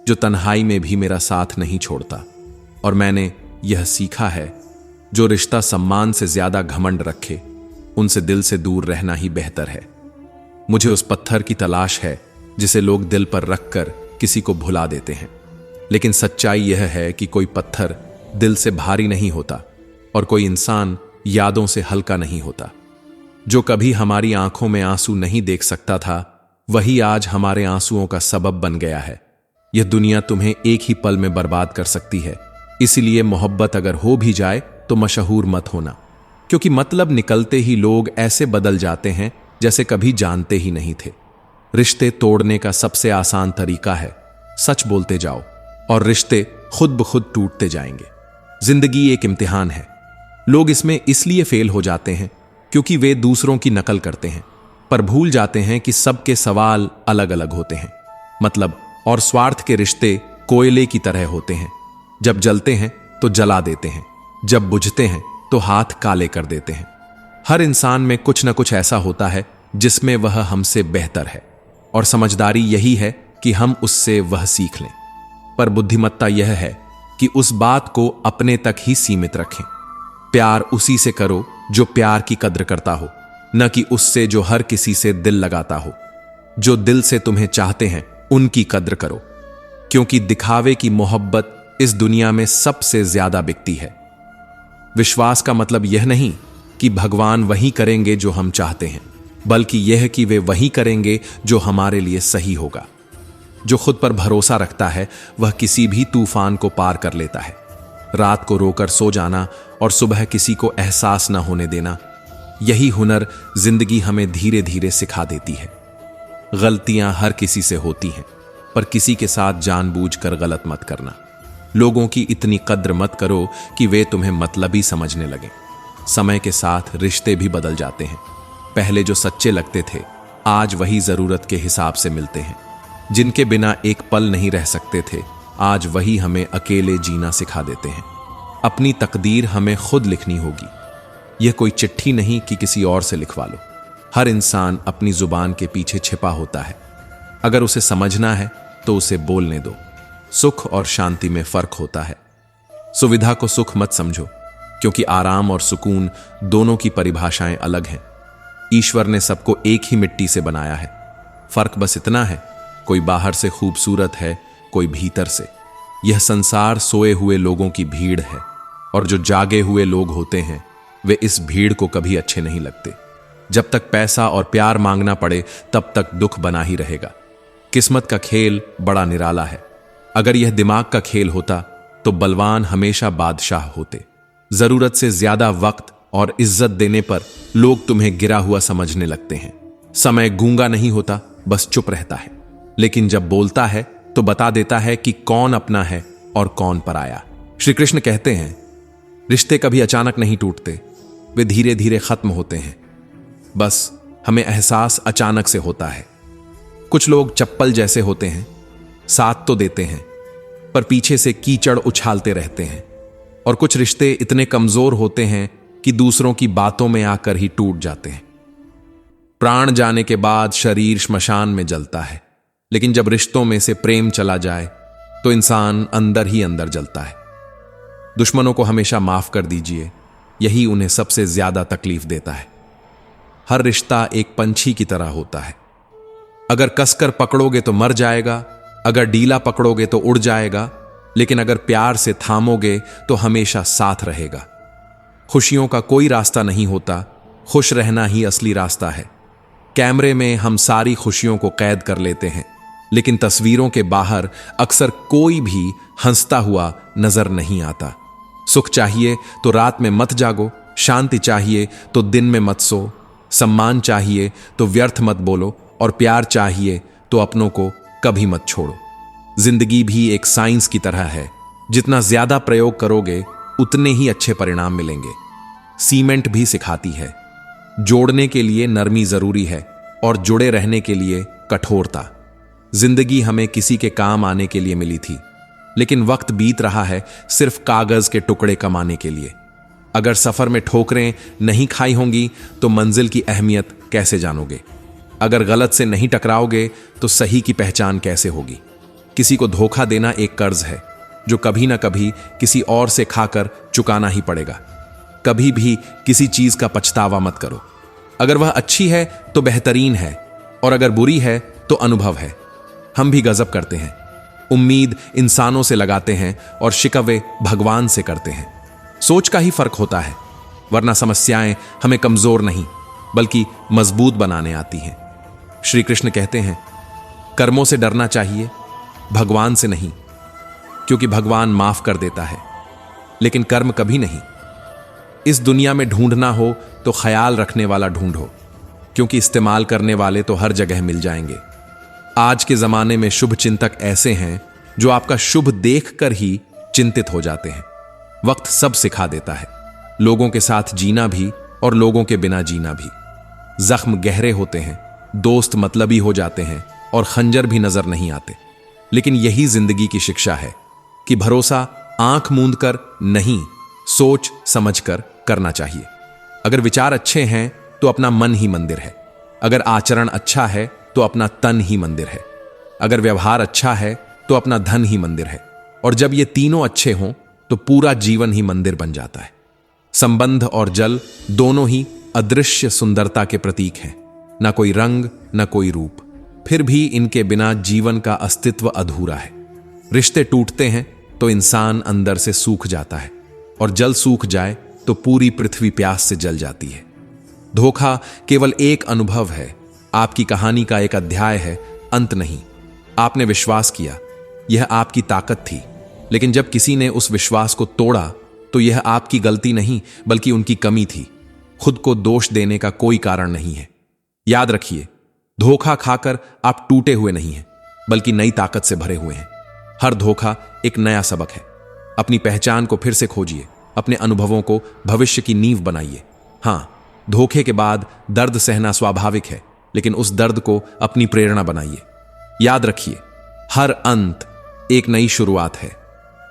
A: जो तन्हाई में भी मेरा साथ नहीं छोड़ता, और मैंने यह सीखा है, जो रिश्ता सम्मान से ज्यादा घमंड रखे उनसे दिल से दूर रहना ही बेहतर है। मुझे उस पत्थर की तलाश है जिसे लोग दिल पर रखकर किसी को भुला देते हैं, लेकिन सच्चाई यह है कि कोई पत्थर दिल से भारी नहीं होता और कोई इंसान यादों से हल्का नहीं होता। जो कभी हमारी आंखों में आंसू नहीं देख सकता था, वही आज हमारे आंसुओं का सबब बन गया है। यह दुनिया तुम्हें एक ही पल में बर्बाद कर सकती है, इसलिए मोहब्बत अगर हो भी जाए तो मशहूर मत होना, क्योंकि मतलब निकलते ही लोग ऐसे बदल जाते हैं जैसे कभी जानते ही नहीं थे। रिश्ते तोड़ने का सबसे आसान तरीका है सच बोलते जाओ, और रिश्ते खुद ब खुद टूटते जाएंगे। जिंदगी एक इम्तिहान है। लोग इसमें इसलिए फेल हो जाते हैं क्योंकि वे दूसरों की नकल करते हैं, पर भूल जाते हैं कि सबके सवाल अलग अलग होते हैं। मतलब और स्वार्थ के रिश्ते कोयले की तरह होते हैं, जब जलते हैं तो जला देते हैं, जब बुझते हैं तो हाथ काले कर देते हैं। हर इंसान में कुछ न कुछ ऐसा होता है जिसमें वह हमसे बेहतर है, और समझदारी यही है कि हम उससे वह सीख लें। पर बुद्धिमत्ता यह है कि उस बात को अपने तक ही सीमित रखें। प्यार उसी से करो जो प्यार की कद्र करता हो, न कि उससे जो हर किसी से दिल लगाता हो। जो दिल से तुम्हें चाहते हैं उनकी कद्र करो, क्योंकि दिखावे की मोहब्बत इस दुनिया में सबसे ज्यादा बिकती है। विश्वास का मतलब यह नहीं कि भगवान वही करेंगे जो हम चाहते हैं, बल्कि यह कि वे वही करेंगे जो हमारे लिए सही होगा। जो खुद पर भरोसा रखता है वह किसी भी तूफान को पार कर लेता है। रात को रोकर सो जाना और सुबह किसी को एहसास न होने देना, यही हुनर जिंदगी हमें धीरे धीरे सिखा देती है। गलतियां हर किसी से होती हैं, पर किसी के साथ जानबूझकर गलत मत करना। लोगों की इतनी कद्र मत करो कि वे तुम्हें मतलबी समझने लगें। समय के साथ रिश्ते भी बदल जाते हैं। पहले जो सच्चे लगते थे आज वही जरूरत के हिसाब से मिलते हैं। जिनके बिना एक पल नहीं रह सकते थे आज वही हमें अकेले जीना सिखा देते हैं। अपनी तकदीर हमें खुद लिखनी होगी। यह कोई चिट्ठी नहीं कि किसी और से लिखवा लो। हर इंसान अपनी जुबान के पीछे छिपा होता है। अगर उसे समझना है तो उसे बोलने दो। सुख और शांति में फर्क होता है। सुविधा को सुख मत समझो, क्योंकि आराम और सुकून दोनों की परिभाषाएं अलग हैं। ईश्वर ने सबको एक ही मिट्टी से बनाया है। फर्क बस इतना है, कोई बाहर से खूबसूरत है, कोई भीतर से। यह संसार सोए हुए लोगों की भीड़ है, और जो जागे हुए लोग होते हैं वे इस भीड़ को कभी अच्छे नहीं लगते। जब तक पैसा और प्यार मांगना पड़े तब तक दुख बना ही रहेगा। किस्मत का खेल बड़ा निराला है। अगर यह दिमाग का खेल होता तो बलवान हमेशा बादशाह होते। जरूरत से ज्यादा वक्त और इज्जत देने पर लोग तुम्हें गिरा हुआ समझने लगते हैं। समय गूंगा नहीं होता, बस चुप रहता है, लेकिन जब बोलता है तो बता देता है कि कौन अपना है और कौन पराया। श्री कृष्ण कहते हैं, रिश्ते कभी अचानक नहीं टूटते, वे धीरे धीरे खत्म होते हैं। बस हमें एहसास अचानक से होता है। कुछ लोग चप्पल जैसे होते हैं, साथ तो देते हैं पर पीछे से कीचड़ उछालते रहते हैं। और कुछ रिश्ते इतने कमजोर होते हैं कि दूसरों की बातों में आकर ही टूट जाते हैं। प्राण जाने के बाद शरीर श्मशान में जलता है, लेकिन जब रिश्तों में से प्रेम चला जाए तो इंसान अंदर ही अंदर जलता है। दुश्मनों को हमेशा माफ कर दीजिए, यही उन्हें सबसे ज्यादा तकलीफ देता है। हर रिश्ता एक पंछी की तरह होता है। अगर कसकर पकड़ोगे तो मर जाएगा, अगर ढीला पकड़ोगे तो उड़ जाएगा, लेकिन अगर प्यार से थामोगे तो हमेशा साथ रहेगा। खुशियों का कोई रास्ता नहीं होता, खुश रहना ही असली रास्ता है। कैमरे में हम सारी खुशियों को कैद कर लेते हैं, लेकिन तस्वीरों के बाहर अक्सर कोई भी हंसता हुआ नजर नहीं आता। सुख चाहिए तो रात में मत जागो, शांति चाहिए तो दिन में मत सो, सम्मान चाहिए तो व्यर्थ मत बोलो, और प्यार चाहिए तो अपनों को कभी मत छोड़ो। जिंदगी भी एक साइंस की तरह है। जितना ज्यादा प्रयोग करोगे उतने ही अच्छे परिणाम मिलेंगे। सीमेंट भी सिखाती है, जोड़ने के लिए नरमी जरूरी है और जुड़े रहने के लिए कठोरता। जिंदगी हमें किसी के काम आने के लिए मिली थी, लेकिन वक्त बीत रहा है सिर्फ कागज के टुकड़े कमाने के लिए। अगर सफर में ठोकरें नहीं खाई होंगी तो मंजिल की अहमियत कैसे जानोगे? अगर गलत से नहीं टकराओगे तो सही की पहचान कैसे होगी? किसी को धोखा देना एक कर्ज है जो कभी ना कभी किसी और से खाकर चुकाना ही पड़ेगा। कभी भी किसी चीज का पछतावा मत करो। अगर वह अच्छी है तो बेहतरीन है, और अगर बुरी है तो अनुभव है। हम भी गजब करते हैं। उम्मीद इंसानों से लगाते हैं और शिकवे भगवान से करते हैं। सोच का ही फर्क होता है, वरना समस्याएं हमें कमजोर नहीं बल्कि मजबूत बनाने आती हैं। श्री कृष्ण कहते हैं, कर्मों से डरना चाहिए, भगवान से नहीं, क्योंकि भगवान माफ कर देता है, लेकिन कर्म कभी नहीं। इस दुनिया में ढूंढना हो तो ख्याल रखने वाला ढूंढो, क्योंकि इस्तेमाल करने वाले तो हर जगह मिल जाएंगे। आज के जमाने में शुभ चिंतक ऐसे हैं जो आपका शुभ देखकर ही चिंतित हो जाते हैं। वक्त सब सिखा देता है, लोगों के साथ जीना भी और लोगों के बिना जीना भी। जख्म गहरे होते हैं, दोस्त मतलबी हो जाते हैं और खंजर भी नजर नहीं आते, लेकिन यही जिंदगी की शिक्षा है कि भरोसा आंख मूंद कर नहीं, सोच समझकर करना चाहिए। अगर विचार अच्छे हैं तो अपना मन ही मंदिर है, अगर आचरण अच्छा है तो अपना तन ही मंदिर है, अगर व्यवहार अच्छा है तो अपना धन ही मंदिर है, और जब ये तीनों अच्छे हों तो पूरा जीवन ही मंदिर बन जाता है। संबंध और जल दोनों ही अदृश्य सुंदरता के प्रतीक हैं। ना कोई रंग, ना कोई रूप, फिर भी इनके बिना जीवन का अस्तित्व अधूरा है। रिश्ते टूटते हैं तो इंसान अंदर से सूख जाता है, और जल सूख जाए तो पूरी पृथ्वी प्यास से जल जाती है। धोखा केवल एक अनुभव है, आपकी कहानी का एक अध्याय है, अंत नहीं। आपने विश्वास किया, यह आपकी ताकत थी, लेकिन जब किसी ने उस विश्वास को तोड़ा तो यह आपकी गलती नहीं बल्कि उनकी कमी थी। खुद को दोष देने का कोई कारण नहीं है। याद रखिए, धोखा खाकर आप टूटे हुए नहीं हैं, बल्कि नई ताकत से भरे हुए हैं। हर धोखा एक नया सबक है। अपनी पहचान को फिर से खोजिए, अपने अनुभवों को भविष्य की नींव बनाइए। हां, धोखे के बाद दर्द सहना स्वाभाविक है, लेकिन उस दर्द को अपनी प्रेरणा बनाइए। याद रखिए, हर अंत एक नई शुरुआत है।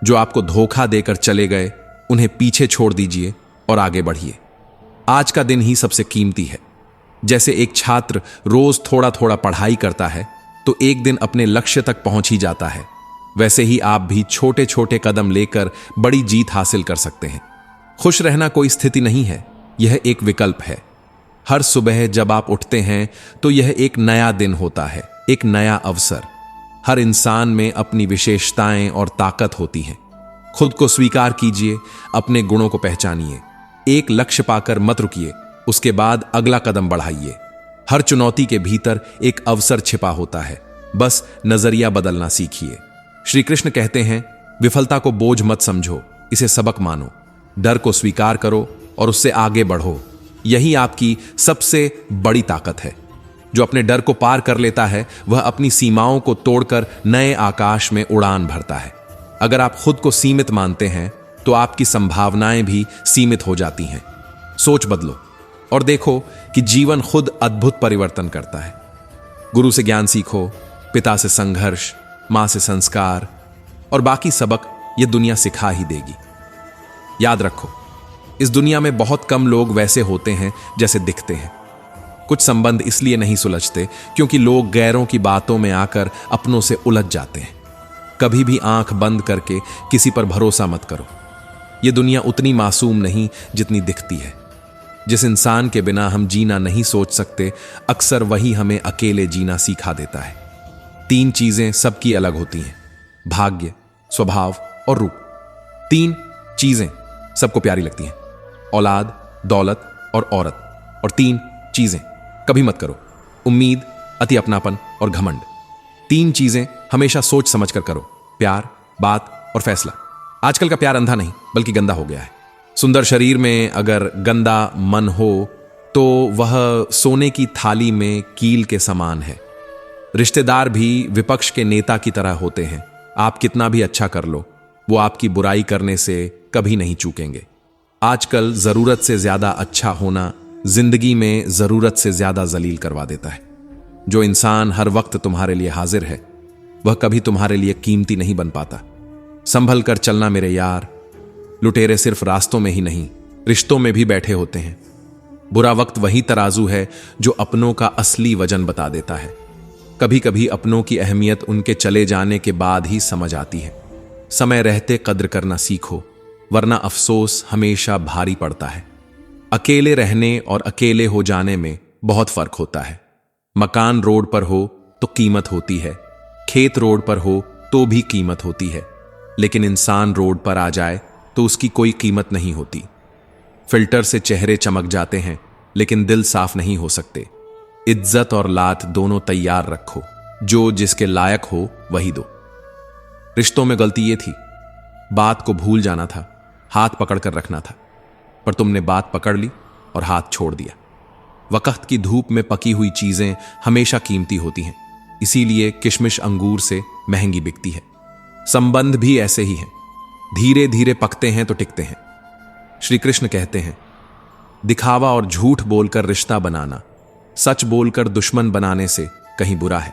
A: जो आपको धोखा देकर चले गए, उन्हें पीछे छोड़ दीजिए और आगे बढ़िए। आज का दिन ही सबसे कीमती है। जैसे एक छात्र रोज थोड़ा थोड़ा पढ़ाई करता है तो एक दिन अपने लक्ष्य तक पहुंच ही जाता है, वैसे ही आप भी छोटे छोटे कदम लेकर बड़ी जीत हासिल कर सकते हैं। खुश रहना कोई स्थिति नहीं है, यह एक विकल्प है। हर सुबह जब आप उठते हैं तो यह एक नया दिन होता है, एक नया अवसर। हर इंसान में अपनी विशेषताएं और ताकत होती हैं। खुद को स्वीकार कीजिए, अपने गुणों को पहचानिए। एक लक्ष्य पाकर मत रुकिए, उसके बाद अगला कदम बढ़ाइए। हर चुनौती के भीतर एक अवसर छिपा होता है, बस नजरिया बदलना सीखिए। श्री कृष्ण कहते हैं, विफलता को बोझ मत समझो, इसे सबक मानो। डर को स्वीकार करो और उससे आगे बढ़ो। यही आपकी सबसे बड़ी ताकत है। जो अपने डर को पार कर लेता है, वह अपनी सीमाओं को तोड़कर नए आकाश में उड़ान भरता है। अगर आप खुद को सीमित मानते हैं तो आपकी संभावनाएं भी सीमित हो जाती हैं। सोच बदलो और देखो कि जीवन खुद अद्भुत परिवर्तन करता है। गुरु से ज्ञान सीखो, पिता से संघर्ष, मां से संस्कार, और बाकी सबक यह दुनिया सिखा ही देगी। याद रखो, इस दुनिया में बहुत कम लोग वैसे होते हैं जैसे दिखते हैं। कुछ संबंध इसलिए नहीं सुलझते क्योंकि लोग गैरों की बातों में आकर अपनों से उलझ जाते हैं। कभी भी आंख बंद करके किसी पर भरोसा मत करो। यह दुनिया उतनी मासूम नहीं जितनी दिखती है। जिस इंसान के बिना हम जीना नहीं सोच सकते, अक्सर वही हमें अकेले जीना सिखा देता है। 3 चीजें सबकी अलग होती हैं, भाग्य, स्वभाव और रूप। 3 चीजें सबको प्यारी लगती हैं, औलाद, दौलत और औरत। और 3 चीजें कभी मत करो, उम्मीद, अति अपनापन और घमंड। 3 चीजें हमेशा सोच समझ कर करो, प्यार, बात और फैसला। आजकल का प्यार अंधा नहीं बल्कि गंदा हो गया है। सुंदर शरीर में अगर गंदा मन हो तो वह सोने की थाली में कील के समान है। रिश्तेदार भी विपक्ष के नेता की तरह होते हैं। आप कितना भी अच्छा कर लो, वो आपकी बुराई करने से कभी नहीं चूकेंगे। आजकल जरूरत से ज्यादा अच्छा होना जिंदगी में जरूरत से ज्यादा जलील करवा देता है। जो इंसान हर वक्त तुम्हारे लिए हाजिर है, वह कभी तुम्हारे लिए कीमती नहीं बन पाता। संभल कर चलना मेरे यार। लुटेरे सिर्फ रास्तों में ही नहीं, रिश्तों में भी बैठे होते हैं। बुरा वक्त वही तराजू है जो अपनों का असली वजन बता देता है। कभी कभी अपनों की अहमियत उनके चले जाने के बाद ही समझ आती है। समय रहते कद्र करना सीखो, वरना अफसोस हमेशा भारी पड़ता है। अकेले रहने और अकेले हो जाने में बहुत फर्क होता है। मकान रोड पर हो तो कीमत होती है, खेत रोड पर हो तो भी कीमत होती है, लेकिन इंसान रोड पर आ जाए तो उसकी कोई कीमत नहीं होती। फिल्टर से चेहरे चमक जाते हैं, लेकिन दिल साफ नहीं हो सकते। इज्जत और लात दोनों तैयार रखो, जो जिसके लायक हो वही दो। रिश्तों में गलती ये थी, बात को भूल जाना था, हाथ पकड़कर रखना था, पर तुमने बात पकड़ ली और हाथ छोड़ दिया। वक्त की धूप में पकी हुई चीजें हमेशा कीमती होती हैं, इसीलिए किशमिश अंगूर से महंगी बिकती है। संबंध भी ऐसे ही हैं, धीरे धीरे पकते हैं तो टिकते हैं। श्री कृष्ण कहते हैं, दिखावा और झूठ बोलकर रिश्ता बनाना सच बोलकर दुश्मन बनाने से कहीं बुरा है,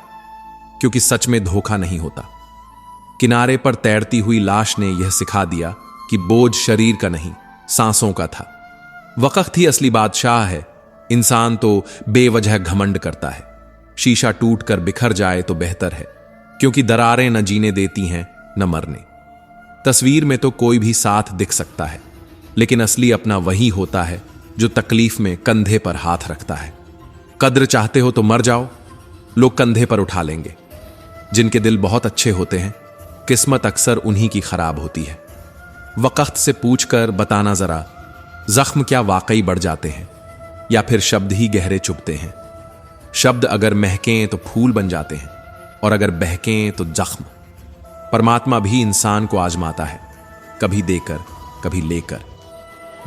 A: क्योंकि सच में धोखा नहीं होता। किनारे पर तैरती हुई लाश ने यह सिखा दिया कि बोझ शरीर का नहीं, सांसों का था। वक्त ही असली बादशाह है। इंसान तो बेवजह घमंड करता है। शीशा टूट कर बिखर जाए तो बेहतर है, क्योंकि दरारें न जीने देती हैं न मरने। तस्वीर में तो कोई भी साथ दिख सकता है, लेकिन असली अपना वही होता है जो तकलीफ में कंधे पर हाथ रखता है। कद्र चाहते हो तो मर जाओ, लोग कंधे पर उठा लेंगे। जिनके दिल बहुत अच्छे होते हैं, किस्मत अक्सर उन्हीं की खराब होती है। वक्त से पूछकर बताना जरा, जख्म क्या वाकई बढ़ जाते हैं या फिर शब्द ही गहरे चुभते हैं? शब्द अगर महकें तो फूल बन जाते हैं और अगर बहकें तो जख्म। परमात्मा भी इंसान को आजमाता है, कभी देकर कभी लेकर।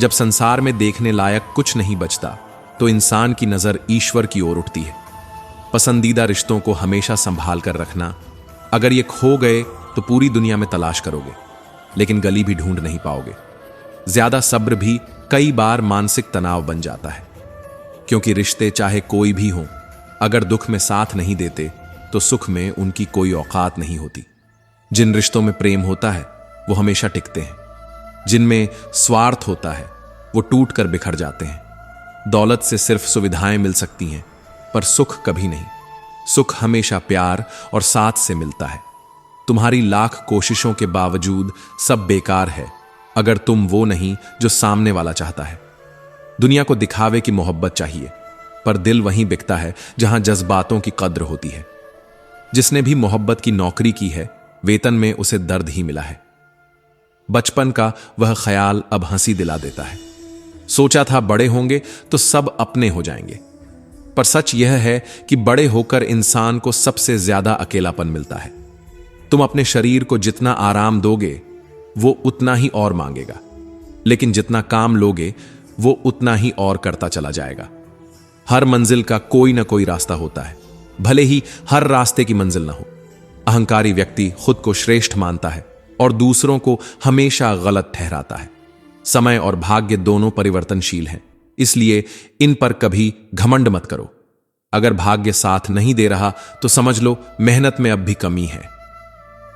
A: जब संसार में देखने लायक कुछ नहीं बचता तो इंसान की नजर ईश्वर की ओर उठती है। पसंदीदा रिश्तों को हमेशा संभाल कर रखना। अगर ये खो गए तो पूरी दुनिया में तलाश करोगे, लेकिन गली भी ढूंढ नहीं पाओगे। ज्यादा सब्र भी कई बार मानसिक तनाव बन जाता है, क्योंकि रिश्ते चाहे कोई भी हों, अगर दुख में साथ नहीं देते तो सुख में उनकी कोई औकात नहीं होती। जिन रिश्तों में प्रेम होता है वो हमेशा टिकते हैं। जिनमें स्वार्थ होता है वो टूट कर बिखर जाते हैं। दौलत से सिर्फ सुविधाएं मिल सकती हैं, पर सुख कभी नहीं। सुख हमेशा प्यार और साथ से मिलता है। तुम्हारी लाख कोशिशों के बावजूद सब बेकार है अगर तुम वो नहीं जो सामने वाला चाहता है। दुनिया को दिखावे की मोहब्बत चाहिए, पर दिल वहीं बिकता है जहां जज्बातों की कद्र होती है। जिसने भी मोहब्बत की नौकरी की है, वेतन में उसे दर्द ही मिला है। बचपन का वह ख्याल अब हंसी दिला देता है। सोचा था बड़े होंगे तो सब अपने हो जाएंगे, पर सच यह है कि बड़े होकर इंसान को सबसे ज्यादा अकेलापन मिलता है। तुम अपने शरीर को जितना आराम दोगे वो उतना ही और मांगेगा, लेकिन जितना काम लोगे वो उतना ही और करता चला जाएगा। हर मंजिल का कोई ना कोई रास्ता होता है, भले ही हर रास्ते की मंजिल ना हो। अहंकारी व्यक्ति खुद को श्रेष्ठ मानता है और दूसरों को हमेशा गलत ठहराता है। समय और भाग्य दोनों परिवर्तनशील हैं, इसलिए इन पर कभी घमंड मत करो। अगर भाग्य साथ नहीं दे रहा तो समझ लो मेहनत में अब भी कमी है।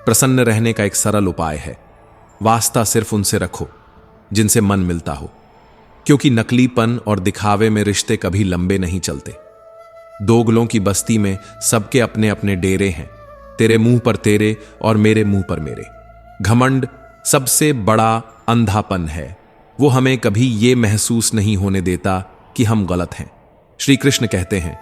A: प्रसन्न रहने का एक सरल उपाय है, वास्ता सिर्फ उनसे रखो जिनसे मन मिलता हो, क्योंकि नकलीपन और दिखावे में रिश्ते कभी लंबे नहीं चलते। दोगलों की बस्ती में सबके अपने अपने डेरे हैं, तेरे मुंह पर तेरे और मेरे मुंह पर मेरे। घमंड सबसे बड़ा अंधापन है, वो हमें कभी ये महसूस नहीं होने देता कि हम गलत हैं। श्री कृष्ण कहते हैं,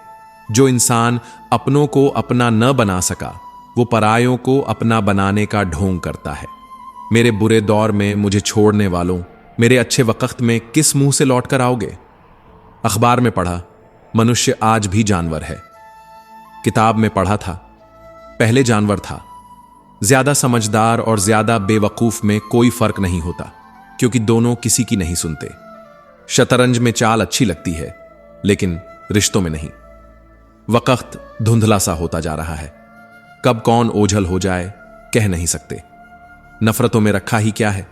A: जो इंसान अपनों को अपना न बना सका वो परायों को अपना बनाने का ढोंग करता है। मेरे बुरे दौर में मुझे छोड़ने वालों, मेरे अच्छे वक्त में किस मुंह से लौट कर आओगे? अखबार में पढ़ा मनुष्य आज भी जानवर है। किताब में पढ़ा था पहले जानवर था। ज्यादा समझदार और ज्यादा बेवकूफ में कोई फर्क नहीं होता, क्योंकि दोनों किसी की नहीं सुनते। शतरंज में चाल अच्छी लगती है, लेकिन रिश्तों में नहीं। वक्त धुंधला सा होता जा रहा है, कब कौन ओझल हो जाए कह नहीं सकते। नफरतों में रखा ही क्या है?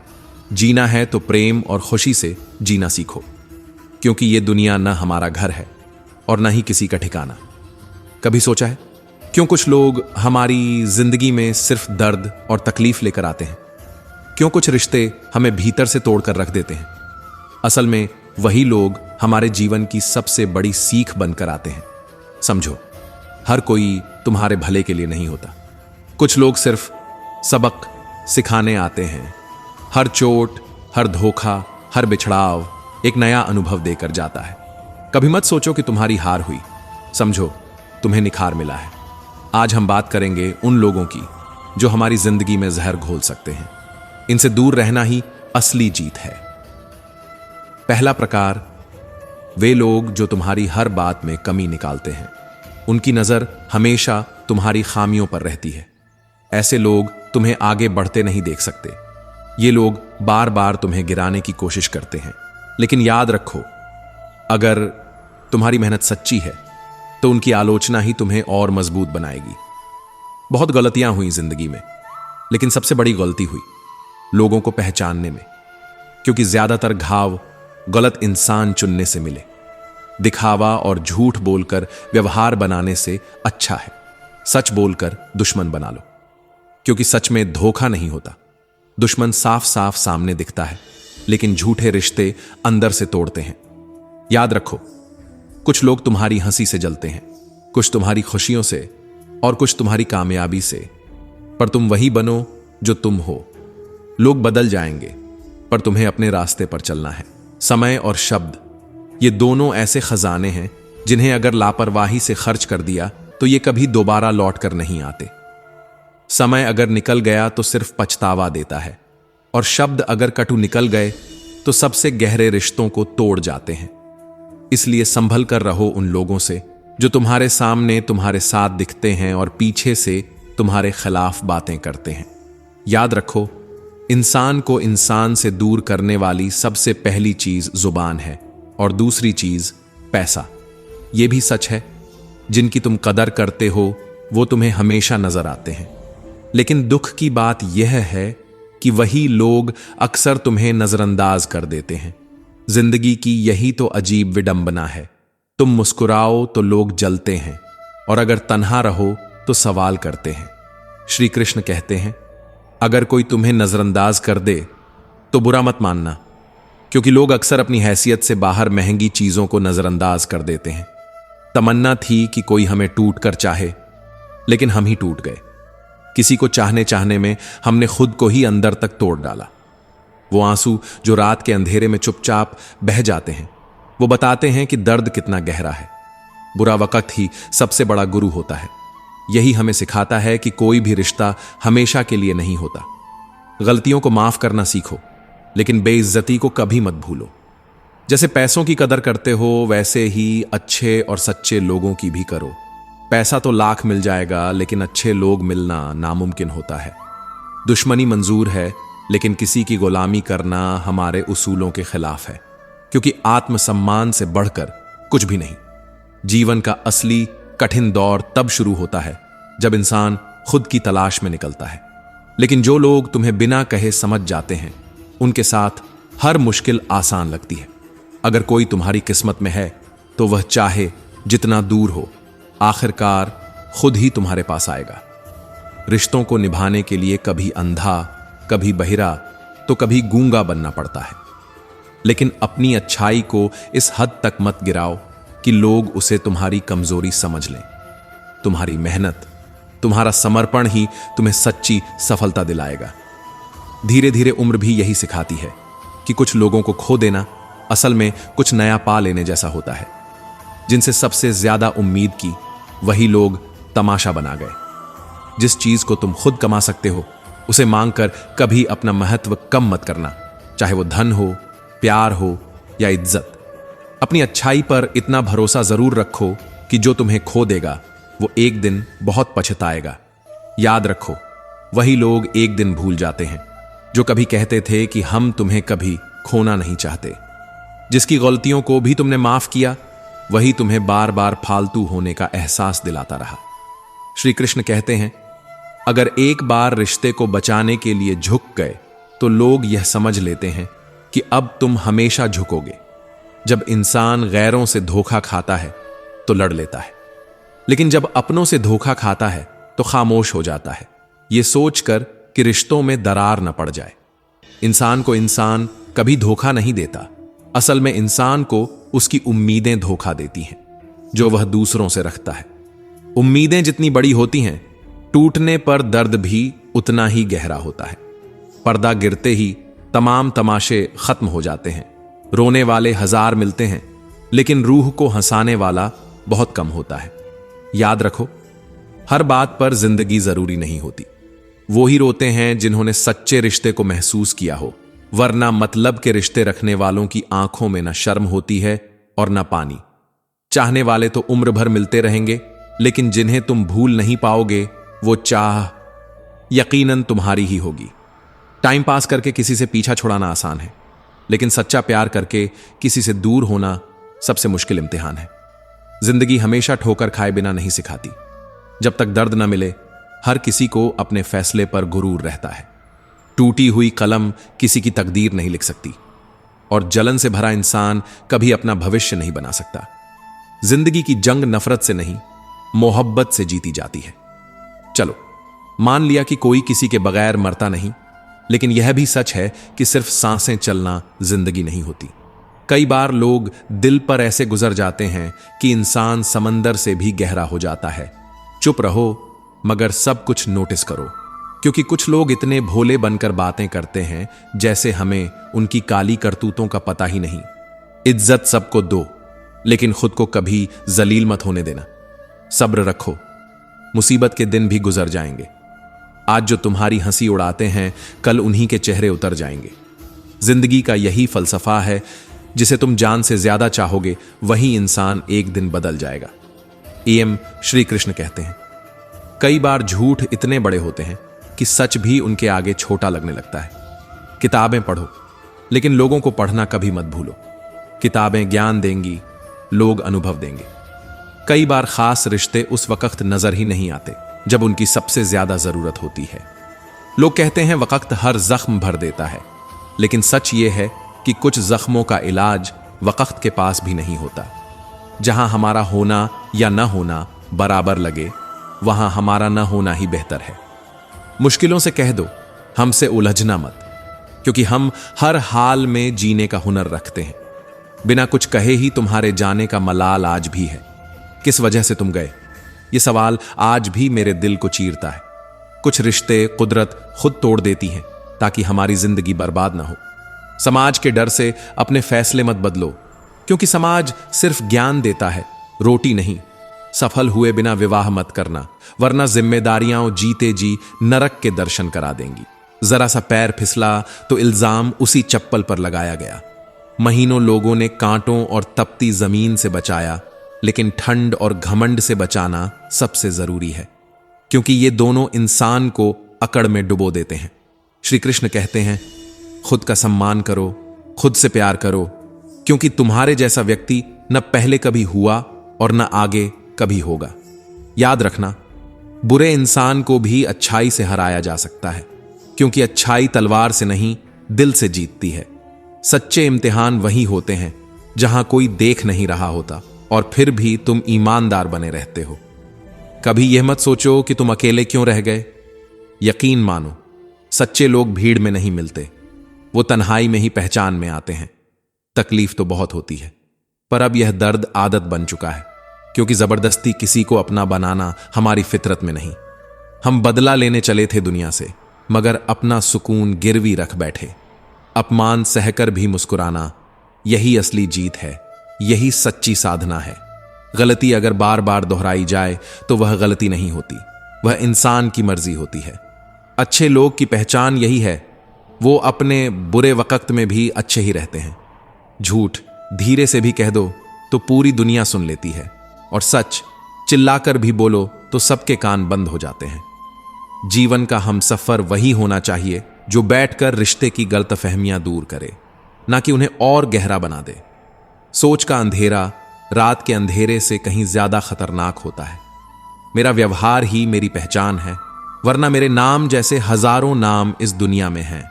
A: जीना है तो प्रेम और खुशी से जीना सीखो, क्योंकि ये दुनिया न हमारा घर है और न ही किसी का ठिकाना। कभी सोचा है क्यों कुछ लोग हमारी जिंदगी में सिर्फ दर्द और तकलीफ लेकर आते हैं? क्यों कुछ रिश्ते हमें भीतर से तोड़कर रख देते हैं? असल में वही लोग हमारे जीवन की सबसे बड़ी सीख बनकर आते हैं। समझो, हर कोई तुम्हारे भले के लिए नहीं होता। कुछ लोग सिर्फ सबक सिखाने आते हैं। हर चोट, हर धोखा, हर बिछड़ाव एक नया अनुभव देकर जाता है। कभी मत सोचो कि तुम्हारी हार हुई, समझो तुम्हें निखार मिला है। आज हम बात करेंगे उन लोगों की जो हमारी जिंदगी में जहर घोल सकते हैं। इनसे दूर रहना ही असली जीत है। पहला प्रकार, वे लोग जो तुम्हारी हर बात में कमी निकालते हैं। उनकी नजर हमेशा तुम्हारी खामियों पर रहती है। ऐसे लोग तुम्हें आगे बढ़ते नहीं देख सकते। ये लोग बार बार तुम्हें गिराने की कोशिश करते हैं, लेकिन याद रखो, अगर तुम्हारी मेहनत सच्ची है तो उनकी आलोचना ही तुम्हें और मजबूत बनाएगी। बहुत गलतियां हुई जिंदगी में, लेकिन सबसे बड़ी गलती हुई लोगों को पहचानने में, क्योंकि ज्यादातर घाव गलत इंसान चुनने से मिले। दिखावा और झूठ बोलकर व्यवहार बनाने से अच्छा है सच बोलकर दुश्मन बना लो, क्योंकि सच में धोखा नहीं होता। दुश्मन साफ साफ सामने दिखता है, लेकिन झूठे रिश्ते अंदर से तोड़ते हैं। याद रखो, कुछ लोग तुम्हारी हंसी से जलते हैं, कुछ तुम्हारी खुशियों से और कुछ तुम्हारी कामयाबी से, पर तुम वही बनो जो तुम हो। लोग बदल जाएंगे, पर तुम्हें अपने रास्ते पर चलना है। समय और शब्द ये दोनों ऐसे खजाने हैं जिन्हें अगर लापरवाही से खर्च कर दिया तो ये कभी दोबारा लौट कर नहीं आते। समय अगर निकल गया तो सिर्फ पछतावा देता है, और शब्द अगर कटु निकल गए तो सबसे गहरे रिश्तों को तोड़ जाते हैं। इसलिए संभल कर रहो उन लोगों से जो तुम्हारे सामने तुम्हारे साथ दिखते हैं और पीछे से तुम्हारे खिलाफ बातें करते हैं। याद रखो, इंसान को इंसान से दूर करने वाली सबसे पहली चीज जुबान है और दूसरी चीज पैसा। यह भी सच है, जिनकी तुम कदर करते हो वो तुम्हें हमेशा नजर आते हैं, लेकिन दुख की बात यह है कि वही लोग अक्सर तुम्हें नजरअंदाज कर देते हैं। जिंदगी की यही तो अजीब विडंबना है। तुम मुस्कुराओ तो लोग जलते हैं, और अगर तन्हा रहो तो सवाल करते हैं। श्री कृष्ण कहते हैं, अगर कोई तुम्हें नजरअंदाज कर दे तो बुरा मत मानना, क्योंकि लोग अक्सर अपनी हैसियत से बाहर महंगी चीजों को नजरअंदाज कर देते हैं। तमन्ना थी कि कोई हमें टूट कर चाहे, लेकिन हम ही टूट गए। किसी को चाहने चाहने में हमने खुद को ही अंदर तक तोड़ डाला। वो आंसू जो रात के अंधेरे में चुपचाप बह जाते हैं, वो बताते हैं कि दर्द कितना गहरा है। बुरा वक्त ही सबसे बड़ा गुरु होता है। यही हमें सिखाता है कि कोई भी रिश्ता हमेशा के लिए नहीं होता। गलतियों को माफ करना सीखो, लेकिन बेइज्जती को कभी मत भूलो। जैसे पैसों की कदर करते हो, वैसे ही अच्छे और सच्चे लोगों की भी करो। पैसा तो लाख मिल जाएगा, लेकिन अच्छे लोग मिलना नामुमकिन होता है। दुश्मनी मंजूर है, लेकिन किसी की गुलामी करना हमारे उसूलों के खिलाफ है, क्योंकि आत्मसम्मान से बढ़कर कुछ भी नहीं। जीवन का असली कठिन दौर तब शुरू होता है जब इंसान खुद की तलाश में निकलता है। लेकिन जो लोग तुम्हें बिना कहे समझ जाते हैं, उनके साथ हर मुश्किल आसान लगती है। अगर कोई तुम्हारी किस्मत में है तो वह चाहे जितना दूर हो, आखिरकार खुद ही तुम्हारे पास आएगा। रिश्तों को निभाने के लिए कभी अंधा, कभी बहिरा, तो कभी गूंगा बनना पड़ता है। लेकिन अपनी अच्छाई को इस हद तक मत गिराओ कि लोग उसे तुम्हारी कमजोरी समझ लें। तुम्हारी मेहनत, तुम्हारा समर्पण ही तुम्हें सच्ची सफलता दिलाएगा। धीरे धीरे उम्र भी यही सिखाती है कि कुछ लोगों को खो देना असल में कुछ नया पा लेने जैसा होता है। जिनसे सबसे ज्यादा उम्मीद की, वही लोग तमाशा बना गए। जिस चीज को तुम खुद कमा सकते हो, उसे मांगकर कभी अपना महत्व कम मत करना, चाहे वो धन हो, प्यार हो या इज्जत। अपनी अच्छाई पर इतना भरोसा जरूर रखो कि जो तुम्हें खो देगा वो एक दिन बहुत पछताएगा। याद रखो, वही लोग एक दिन भूल जाते हैं जो कभी कहते थे कि हम तुम्हें कभी खोना नहीं चाहते। जिसकी गलतियों को भी तुमने माफ किया, वही तुम्हें बार बार फालतू होने का एहसास दिलाता रहा। श्री कृष्ण कहते हैं, अगर एक बार रिश्ते को बचाने के लिए झुक गए तो लोग यह समझ लेते हैं कि अब तुम हमेशा झुकोगे। जब इंसान गैरों से धोखा खाता है तो लड़ लेता है, लेकिन जब अपनों से धोखा खाता है तो खामोश हो जाता है, यह सोचकर कि रिश्तों में दरार न पड़ जाए। इंसान को इंसान कभी धोखा नहीं देता। असल में इंसान को उसकी उम्मीदें धोखा देती हैं, जो वह दूसरों से रखता है। उम्मीदें जितनी बड़ी होती हैं, टूटने पर दर्द भी उतना ही गहरा होता है। पर्दा गिरते ही तमाम तमाशे खत्म हो जाते हैं। रोने वाले हजार मिलते हैं, लेकिन रूह को हंसाने वाला बहुत कम होता है। याद रखो, हर बात पर जिंदगी जरूरी नहीं होती। वो ही रोते हैं जिन्होंने सच्चे रिश्ते को महसूस किया हो, वरना मतलब के रिश्ते रखने वालों की आंखों में न शर्म होती है और न पानी। चाहने वाले तो उम्र भर मिलते रहेंगे, लेकिन जिन्हें तुम भूल नहीं पाओगे, वो चाह यकीनन तुम्हारी ही होगी। टाइम पास करके किसी से पीछा छुड़ाना आसान है, लेकिन सच्चा प्यार करके किसी से दूर होना सबसे मुश्किल इम्तिहान है। जिंदगी हमेशा ठोकर खाए बिना नहीं सिखाती। जब तक दर्द न मिले, हर किसी को अपने फैसले पर गुरूर रहता है। टूटी हुई कलम किसी की तकदीर नहीं लिख सकती, और जलन से भरा इंसान कभी अपना भविष्य नहीं बना सकता। जिंदगी की जंग नफरत से नहीं, मोहब्बत से जीती जाती है। चलो, मान लिया कि कोई किसी के बगैर मरता नहीं, लेकिन यह भी सच है कि सिर्फ सांसें चलना जिंदगी नहीं होती। कई बार लोग दिल पर ऐसे गुजर जाते हैं कि इंसान समंदर से भी गहरा हो जाता है। चुप रहो, मगर सब कुछ नोटिस करो, क्योंकि कुछ लोग इतने भोले बनकर बातें करते हैं जैसे हमें उनकी काली करतूतों का पता ही नहीं। इज्जत सबको दो, लेकिन खुद को कभी जलील मत होने देना। सब्र रखो, मुसीबत के दिन भी गुजर जाएंगे। आज जो तुम्हारी हंसी उड़ाते हैं, कल उन्हीं के चेहरे उतर जाएंगे। जिंदगी का यही फलसफा है, जिसे तुम जान से ज्यादा चाहोगे, वही इंसान एक दिन बदल जाएगा। एम श्री कृष्ण कहते हैं, कई बार झूठ इतने बड़े होते हैं कि सच भी उनके आगे छोटा लगने लगता है। किताबें पढ़ो, लेकिन लोगों को पढ़ना कभी मत भूलो। किताबें ज्ञान देंगी, लोग अनुभव देंगे। कई बार खास रिश्ते उस वक्त नजर ही नहीं आते जब उनकी सबसे ज्यादा जरूरत होती है। लोग कहते हैं वक्त हर जख्म भर देता है, लेकिन सच यह है कि कुछ जख्मों का इलाज वक्त के पास भी नहीं होता। जहां हमारा होना या न होना बराबर लगे, वहां हमारा न होना ही बेहतर है। मुश्किलों से कह दो, हमसे उलझना मत, क्योंकि हम हर हाल में जीने का हुनर रखते हैं। बिना कुछ कहे ही तुम्हारे जाने का मलाल आज भी है। किस वजह से तुम गए, यह सवाल आज भी मेरे दिल को चीरता है। कुछ रिश्ते कुदरत खुद तोड़ देती हैं ताकि हमारी जिंदगी बर्बाद ना हो। समाज के डर से अपने फैसले मत बदलो, क्योंकि समाज सिर्फ ज्ञान देता है, रोटी नहीं। सफल हुए बिना विवाह मत करना, वरना जिम्मेदारियां जीते जी नरक के दर्शन करा देंगी। जरा सा पैर फिसला तो इल्जाम उसी चप्पल पर लगाया गया। महीनों लोगों ने कांटों और तपती जमीन से बचाया, लेकिन ठंड और घमंड से बचाना सबसे जरूरी है, क्योंकि ये दोनों इंसान को अकड़ में डुबो देते हैं। श्री कृष्ण कहते हैं, खुद का सम्मान करो, खुद से प्यार करो, क्योंकि तुम्हारे जैसा व्यक्ति न पहले कभी हुआ और न आगे कभी होगा। याद रखना, बुरे इंसान को भी अच्छाई से हराया जा सकता है, क्योंकि अच्छाई तलवार से नहीं, दिल से जीतती है। सच्चे इम्तिहान वही होते हैं जहां कोई देख नहीं रहा होता और फिर भी तुम ईमानदार बने रहते हो। कभी यह मत सोचो कि तुम अकेले क्यों रह गए। यकीन मानो, सच्चे लोग भीड़ में नहीं मिलते, वो तन्हाई में ही पहचान में आते हैं। तकलीफ तो बहुत होती है, पर अब यह दर्द आदत बन चुका है, क्योंकि जबरदस्ती किसी को अपना बनाना हमारी फितरत में नहीं। हम बदला लेने चले थे दुनिया से, मगर अपना सुकून गिरवी रख बैठे। अपमान सहकर भी मुस्कुराना, यही असली जीत है, यही सच्ची साधना है। गलती अगर बार बार दोहराई जाए तो वह गलती नहीं होती, वह इंसान की मर्जी होती है। अच्छे लोग की पहचान यही है, वो अपने बुरे वक्त में भी अच्छे ही रहते हैं। झूठ धीरे से भी कह दो तो पूरी दुनिया सुन लेती है, और सच चिल्लाकर भी बोलो तो सबके कान बंद हो जाते हैं। जीवन का हमसफर वही होना चाहिए जो बैठकर रिश्ते की गलतफहमियां दूर करे, ना कि उन्हें और गहरा बना दे। सोच का अंधेरा रात के अंधेरे से कहीं ज्यादा खतरनाक होता है। मेरा व्यवहार ही मेरी पहचान है, वरना मेरे नाम जैसे हजारों नाम इस दुनिया में हैं।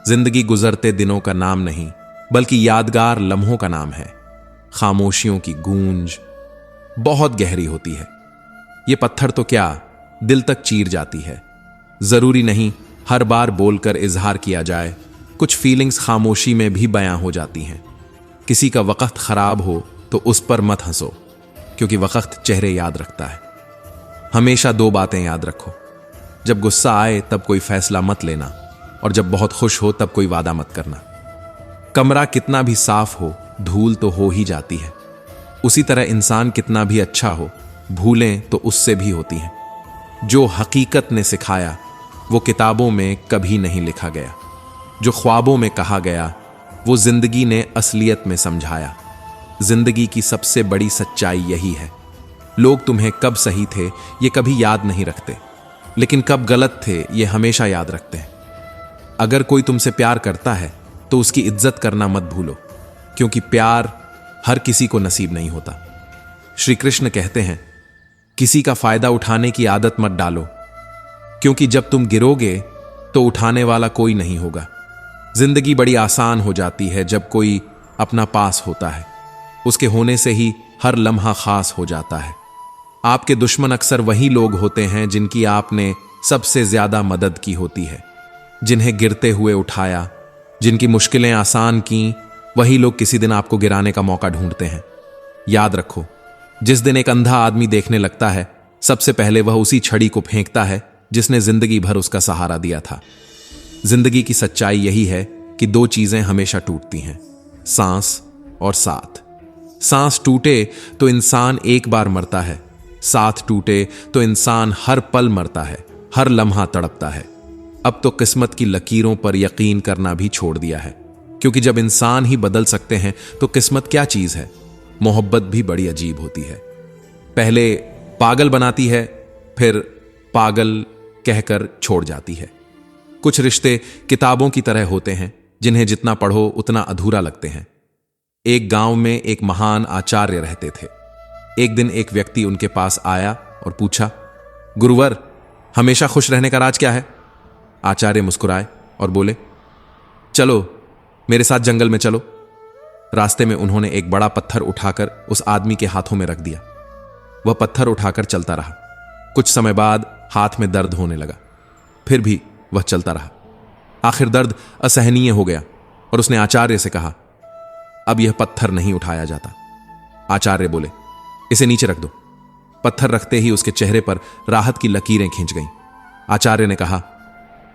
A: जिंदगी गुजरते दिनों का नाम नहीं, बल्कि यादगार लम्हों का नाम है। खामोशियों की गूंज बहुत गहरी होती है। ये पत्थर तो क्या, दिल तक चीर जाती है। जरूरी नहीं हर बार बोलकर इजहार किया जाए, कुछ फीलिंग्स खामोशी में भी बयां हो जाती हैं। किसी का वक्त खराब हो तो उस पर मत हंसो, क्योंकि वक्त चेहरे याद रखता है। हमेशा दो बातें याद रखो, जब गुस्सा आए तब कोई फैसला मत लेना, और जब बहुत खुश हो तब कोई वादा मत करना। कमरा कितना भी साफ हो, धूल तो हो ही जाती है। उसी तरह इंसान कितना भी अच्छा हो, भूलें तो उससे भी होती हैं। जो हकीकत ने सिखाया वो किताबों में कभी नहीं लिखा गया, जो ख्वाबों में कहा गया वो जिंदगी ने असलियत में समझाया। जिंदगी की सबसे बड़ी सच्चाई यही है, लोग तुम्हें कब सही थे ये कभी याद नहीं रखते, लेकिन कब गलत थे ये हमेशा याद रखते हैं। अगर कोई तुमसे प्यार करता है तो उसकी इज्जत करना मत भूलो, क्योंकि प्यार हर किसी को नसीब नहीं होता। श्री कृष्ण कहते हैं, किसी का फायदा उठाने की आदत मत डालो, क्योंकि जब तुम गिरोगे तो उठाने वाला कोई नहीं होगा। जिंदगी बड़ी आसान हो जाती है जब कोई अपना पास होता है, उसके होने से ही हर लम्हा खास हो जाता है। आपके दुश्मन अक्सर वही लोग होते हैं जिनकी आपने सबसे ज्यादा मदद की होती है, जिन्हें गिरते हुए उठाया, जिनकी मुश्किलें आसान की, वही लोग किसी दिन आपको गिराने का मौका ढूंढते हैं। याद रखो, जिस दिन एक अंधा आदमी देखने लगता है, सबसे पहले वह उसी छड़ी को फेंकता है जिसने जिंदगी भर उसका सहारा दिया था। जिंदगी की सच्चाई यही है कि दो चीजें हमेशा टूटती हैं, सांस और साथ। सांस टूटे तो इंसान एक बार मरता है, साथ टूटे तो इंसान हर पल मरता है, हर लम्हा तड़पता है। अब तो किस्मत की लकीरों पर यकीन करना भी छोड़ दिया है, क्योंकि जब इंसान ही बदल सकते हैं तो किस्मत क्या चीज है। मोहब्बत भी बड़ी अजीब होती है, पहले पागल बनाती है, फिर पागल कहकर छोड़ जाती है। कुछ रिश्ते किताबों की तरह होते हैं, जिन्हें जितना पढ़ो उतना अधूरा लगते हैं। एक गांव में एक महान आचार्य रहते थे। एक दिन एक व्यक्ति उनके पास आया और पूछा, गुरुवर, हमेशा खुश रहने का राज क्या है? आचार्य मुस्कुराए और बोले, चलो मेरे साथ जंगल में चलो। रास्ते में उन्होंने एक बड़ा पत्थर उठाकर उस आदमी के हाथों में रख दिया। वह पत्थर उठाकर चलता रहा। कुछ समय बाद हाथ में दर्द होने लगा, फिर भी वह चलता रहा। आखिर दर्द असहनीय हो गया और उसने आचार्य से कहा, अब यह पत्थर नहीं उठाया जाता। आचार्य बोले, इसे नीचे रख दो। पत्थर रखते ही उसके चेहरे पर राहत की लकीरें खींच गईं। आचार्य ने कहा,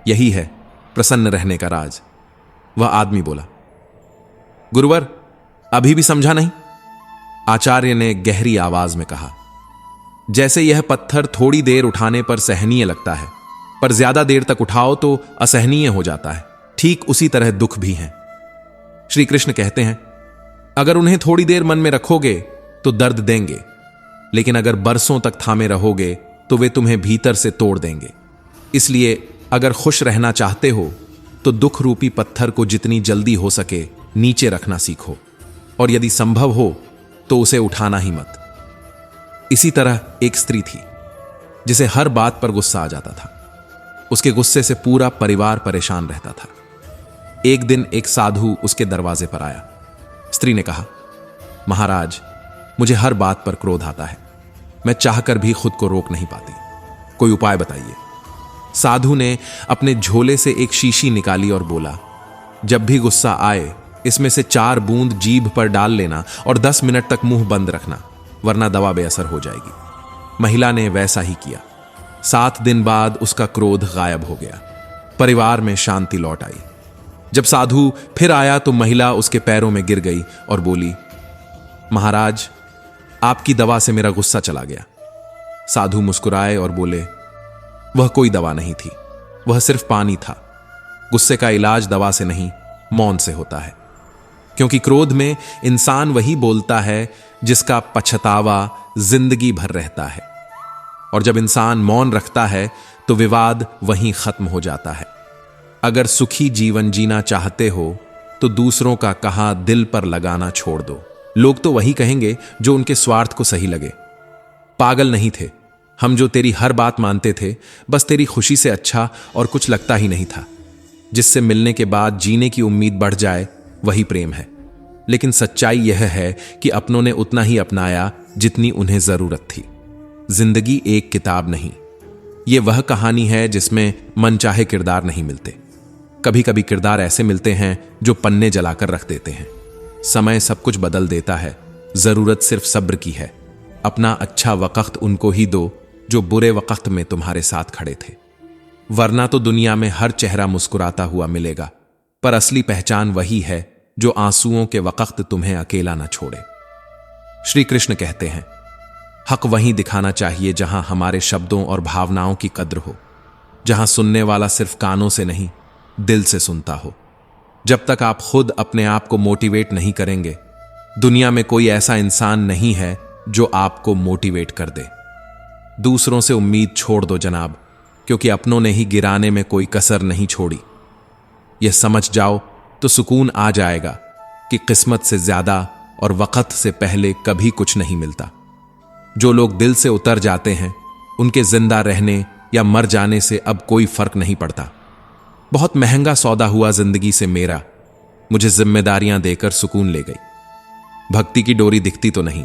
A: यही है प्रसन्न रहने का राज। वह आदमी बोला, गुरुवर, अभी भी समझा नहीं? आचार्य ने गहरी आवाज में कहा, जैसे यह पत्थर थोड़ी देर उठाने पर सहनीय लगता है, पर ज्यादा देर तक उठाओ तो असहनीय हो जाता है, ठीक उसी तरह दुख भी हैं। श्री कृष्ण कहते हैं, अगर उन्हें थोड़ी देर मन में रखोगे तो दर्द देंगे, लेकिन अगर बरसों तक थामे रहोगे तो वे तुम्हें भीतर से तोड़ देंगे। इसलिए अगर खुश रहना चाहते हो तो दुख रूपी पत्थर को जितनी जल्दी हो सके नीचे रखना सीखो, और यदि संभव हो तो उसे उठाना ही मत। इसी तरह एक स्त्री थी जिसे हर बात पर गुस्सा आ जाता था। उसके गुस्से से पूरा परिवार परेशान रहता था। एक दिन एक साधु उसके दरवाजे पर आया। स्त्री ने कहा, महाराज, मुझे हर बात पर क्रोध आता है, मैं चाहकर भी खुद को रोक नहीं पाती, कोई उपाय बताइए। साधु ने अपने झोले से एक शीशी निकाली और बोला, जब भी गुस्सा आए इसमें से 4 बूंद जीभ पर डाल लेना और 10 मिनट तक मुंह बंद रखना, वरना दवा बेअसर हो जाएगी। महिला ने वैसा ही किया। 7 दिन बाद उसका क्रोध गायब हो गया। परिवार में शांति लौट आई। जब साधु फिर आया तो महिला उसके पैरों में गिर गई और बोली, महाराज, आपकी दवा से मेरा गुस्सा चला गया। साधु मुस्कुराए और बोले, वह कोई दवा नहीं थी, वह सिर्फ पानी था। गुस्से का इलाज दवा से नहीं, मौन से होता है, क्योंकि क्रोध में इंसान वही बोलता है जिसका पछतावा जिंदगी भर रहता है, और जब इंसान मौन रखता है तो विवाद वहीं खत्म हो जाता है। अगर सुखी जीवन जीना चाहते हो तो दूसरों का कहा दिल पर लगाना छोड़ दो। लोग तो वही कहेंगे जो उनके स्वार्थ को सही लगे। पागल नहीं थे हम जो तेरी हर बात मानते थे, बस तेरी खुशी से अच्छा और कुछ लगता ही नहीं था। जिससे मिलने के बाद जीने की उम्मीद बढ़ जाए वही प्रेम है। लेकिन सच्चाई यह है कि अपनों ने उतना ही अपनाया जितनी उन्हें जरूरत थी। जिंदगी एक किताब नहीं, यह वह कहानी है जिसमें मनचाहे किरदार नहीं मिलते। कभी कभी किरदार ऐसे मिलते हैं जो पन्ने जलाकर रख देते हैं। समय सब कुछ बदल देता है, जरूरत सिर्फ सब्र की है। अपना अच्छा वक्त उनको ही दो जो बुरे वक्त में तुम्हारे साथ खड़े थे, वरना तो दुनिया में हर चेहरा मुस्कुराता हुआ मिलेगा, पर असली पहचान वही है जो आंसुओं के वक्त तुम्हें अकेला न छोड़े। श्री कृष्ण कहते हैं, हक वहीं दिखाना चाहिए जहां हमारे शब्दों और भावनाओं की कद्र हो, जहां सुनने वाला सिर्फ कानों से नहीं दिल से सुनता हो। जब तक आप खुद अपने आप को मोटिवेट नहीं करेंगे, दुनिया में कोई ऐसा इंसान नहीं है जो आपको मोटिवेट कर दे। दूसरों से उम्मीद छोड़ दो जनाब, क्योंकि अपनों ने ही गिराने में कोई कसर नहीं छोड़ी। यह समझ जाओ तो सुकून आ जाएगा कि किस्मत से ज्यादा और वक्त से पहले कभी कुछ नहीं मिलता। जो लोग दिल से उतर जाते हैं उनके जिंदा रहने या मर जाने से अब कोई फर्क नहीं पड़ता। बहुत महंगा सौदा हुआ जिंदगी से मेरा, मुझे जिम्मेदारियां देकर सुकून ले गई। भक्ति की डोरी दिखती तो नहीं,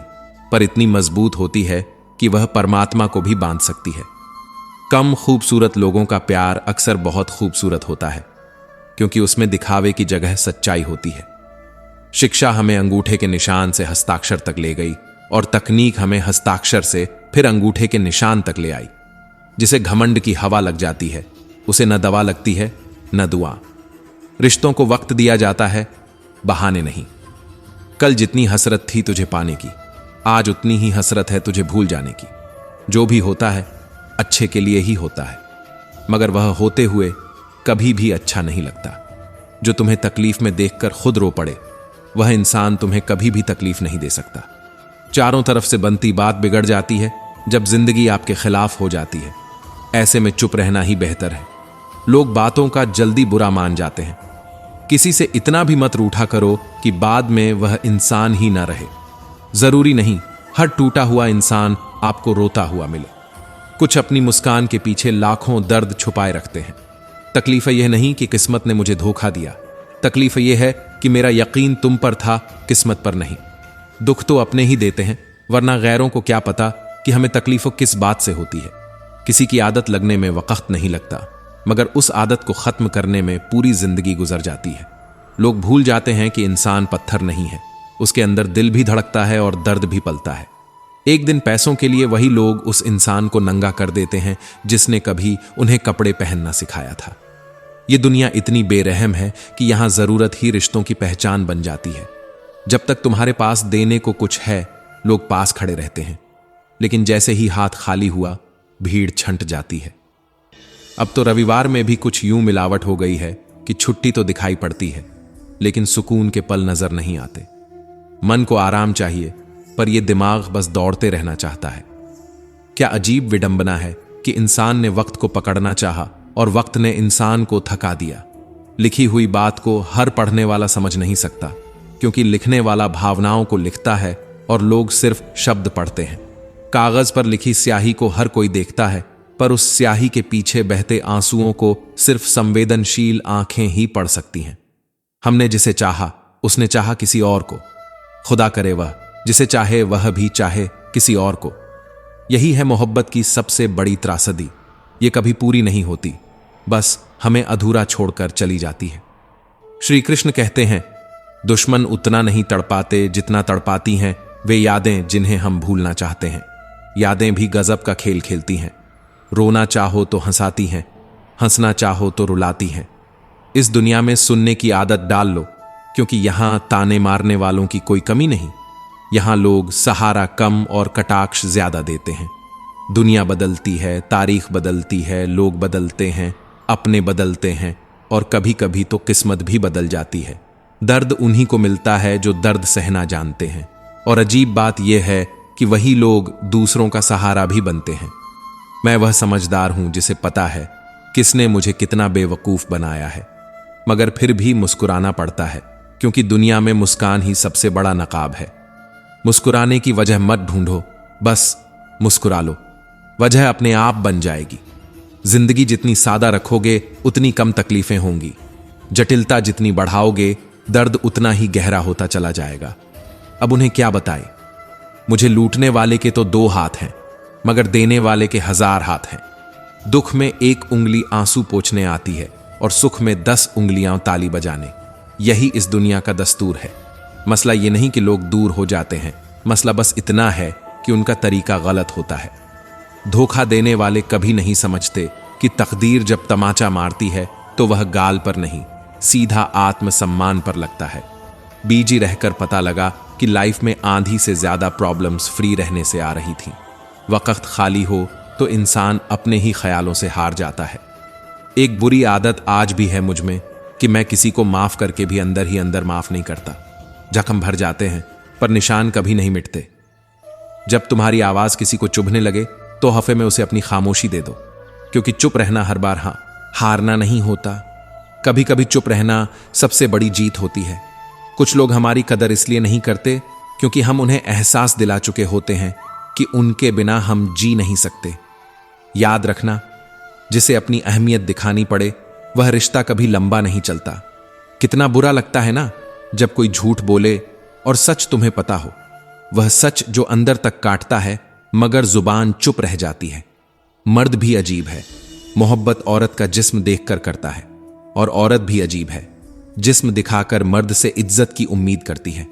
A: पर इतनी मजबूत होती है कि वह परमात्मा को भी बांध सकती है। कम खूबसूरत लोगों का प्यार अक्सर बहुत खूबसूरत होता है, क्योंकि उसमें दिखावे की जगह सच्चाई होती है। शिक्षा हमें अंगूठे के निशान से हस्ताक्षर तक ले गई, और तकनीक हमें हस्ताक्षर से फिर अंगूठे के निशान तक ले आई। जिसे घमंड की हवा लग जाती है उसे न दवा लगती है न दुआ। रिश्तों को वक्त दिया जाता है, बहाने नहीं। कल जितनी हसरत थी तुझे पाने की, आज उतनी ही हसरत है तुझे भूल जाने की। जो भी होता है अच्छे के लिए ही होता है, मगर वह होते हुए कभी भी अच्छा नहीं लगता। जो तुम्हें तकलीफ में देखकर खुद रो पड़े, वह इंसान तुम्हें कभी भी तकलीफ नहीं दे सकता। चारों तरफ से बनती बात बिगड़ जाती है जब जिंदगी आपके खिलाफ हो जाती है। ऐसे में चुप रहना ही बेहतर है। लोग बातों का जल्दी बुरा मान जाते हैं। किसी से इतना भी मत रूठा करो कि बाद में वह इंसान ही ना रहे। जरूरी नहीं हर टूटा हुआ इंसान आपको रोता हुआ मिले। कुछ अपनी मुस्कान के पीछे लाखों दर्द छुपाए रखते हैं। तकलीफ यह नहीं कि किस्मत ने मुझे धोखा दिया, तकलीफ यह है कि मेरा यकीन तुम पर था, किस्मत पर नहीं। दुख तो अपने ही देते हैं, वरना गैरों को क्या पता कि हमें तकलीफों किस बात से होती है। किसी की आदत लगने में वक्त नहीं लगता, मगर उस आदत को खत्म करने में पूरी जिंदगी गुजर जाती है। लोग भूल जाते हैं कि इंसान पत्थर नहीं है, उसके अंदर दिल भी धड़कता है और दर्द भी पलता है। एक दिन पैसों के लिए वही लोग उस इंसान को नंगा कर देते हैं जिसने कभी उन्हें कपड़े पहनना सिखाया था। ये दुनिया इतनी बेरहम है कि यहां जरूरत ही रिश्तों की पहचान बन जाती है। जब तक तुम्हारे पास देने को कुछ है, लोग पास खड़े रहते हैं, लेकिन जैसे ही हाथ खाली हुआ, भीड़ छंट जाती है। अब तो रविवार में भी कुछ यूं मिलावट हो गई है कि छुट्टी तो दिखाई पड़ती है, लेकिन सुकून के पल नजर नहीं आते। मन को आराम चाहिए, पर यह दिमाग बस दौड़ते रहना चाहता है। क्या अजीब विडंबना है कि इंसान ने वक्त को पकड़ना चाहा और वक्त ने इंसान को थका दिया। लिखी हुई बात को हर पढ़ने वाला समझ नहीं सकता, क्योंकि लिखने वाला भावनाओं को लिखता है और लोग सिर्फ शब्द पढ़ते हैं। कागज पर लिखी स्याही को हर कोई देखता है, पर उस स्याही के पीछे बहते आंसुओं को सिर्फ संवेदनशील आंखें ही पढ़ सकती हैं। हमने जिसे चाहा, उसने चाहा किसी और को। खुदा करे वह जिसे चाहे वह भी चाहे किसी और को। यही है मोहब्बत की सबसे बड़ी त्रासदी। ये कभी पूरी नहीं होती, बस हमें अधूरा छोड़कर चली जाती है। श्री कृष्ण कहते हैं, दुश्मन उतना नहीं तड़पाते जितना तड़पाती हैं वे यादें जिन्हें हम भूलना चाहते हैं। यादें भी गजब का खेल खेलती हैं। रोना चाहो तो हंसाती हैं, हंसना चाहो तो रुलाती हैं। इस दुनिया में सुनने की आदत डाल लो, क्योंकि यहां ताने मारने वालों की कोई कमी नहीं। यहां लोग सहारा कम और कटाक्ष ज्यादा देते हैं। दुनिया बदलती है, तारीख बदलती है, लोग बदलते हैं, अपने बदलते हैं, और कभी कभी तो किस्मत भी बदल जाती है। दर्द उन्हीं को मिलता है जो दर्द सहना जानते हैं, और अजीब बात यह है कि वही लोग दूसरों का सहारा भी बनते हैं। मैं वह समझदार हूं जिसे पता है किसने मुझे कितना बेवकूफ बनाया है, मगर फिर भी मुस्कुराना पड़ता है, क्योंकि दुनिया में मुस्कान ही सबसे बड़ा नकाब है। मुस्कुराने की वजह मत ढूंढो, बस मुस्कुरा लो, वजह अपने आप बन जाएगी। जिंदगी जितनी सादा रखोगे उतनी कम तकलीफें होंगी। जटिलता जितनी बढ़ाओगे दर्द उतना ही गहरा होता चला जाएगा। अब उन्हें क्या बताए। मुझे लूटने वाले के तो 2 हाथ हैं, मगर देने वाले के 1000 हाथ हैं। दुख में 1 उंगली आंसू पोंछने आती है और सुख में 10 उंगलियां ताली बजाने। यही इस दुनिया का दस्तूर है। मसला ये नहीं कि लोग दूर हो जाते हैं, मसला बस इतना है कि उनका तरीका गलत होता है। धोखा देने वाले कभी नहीं समझते कि तकदीर जब तमाचा मारती है तो वह गाल पर नहीं, सीधा आत्मसम्मान पर लगता है। बीजी रहकर पता लगा कि लाइफ में आंधी से ज्यादा प्रॉब्लम्स फ्री रहने से आ रही थीं। वक्त खाली हो तो इंसान अपने ही ख्यालों से हार जाता है। एक बुरी आदत आज भी है मुझ में कि मैं किसी को माफ करके भी अंदर ही अंदर माफ नहीं करता। जख्म भर जाते हैं पर निशान कभी नहीं मिटते। जब तुम्हारी आवाज किसी को चुभने लगे तो हफ्ते में उसे अपनी खामोशी दे दो, क्योंकि चुप रहना हर बार हारना नहीं होता। कभी कभी चुप रहना सबसे बड़ी जीत होती है। कुछ लोग हमारी कदर इसलिए नहीं करते क्योंकि हम उन्हें एहसास दिला चुके होते हैं कि उनके बिना हम जी नहीं सकते। याद रखना, जिसे अपनी अहमियत दिखानी पड़े वह रिश्ता कभी लंबा नहीं चलता। कितना बुरा लगता है ना जब कोई झूठ बोले और सच तुम्हें पता हो। वह सच जो अंदर तक काटता है मगर जुबान चुप रह जाती है। मर्द भी अजीब है। मोहब्बत औरत का जिस्म देखकर करता है, और औरत भी अजीब है, जिस्म दिखाकर मर्द से इज्जत की उम्मीद करती है।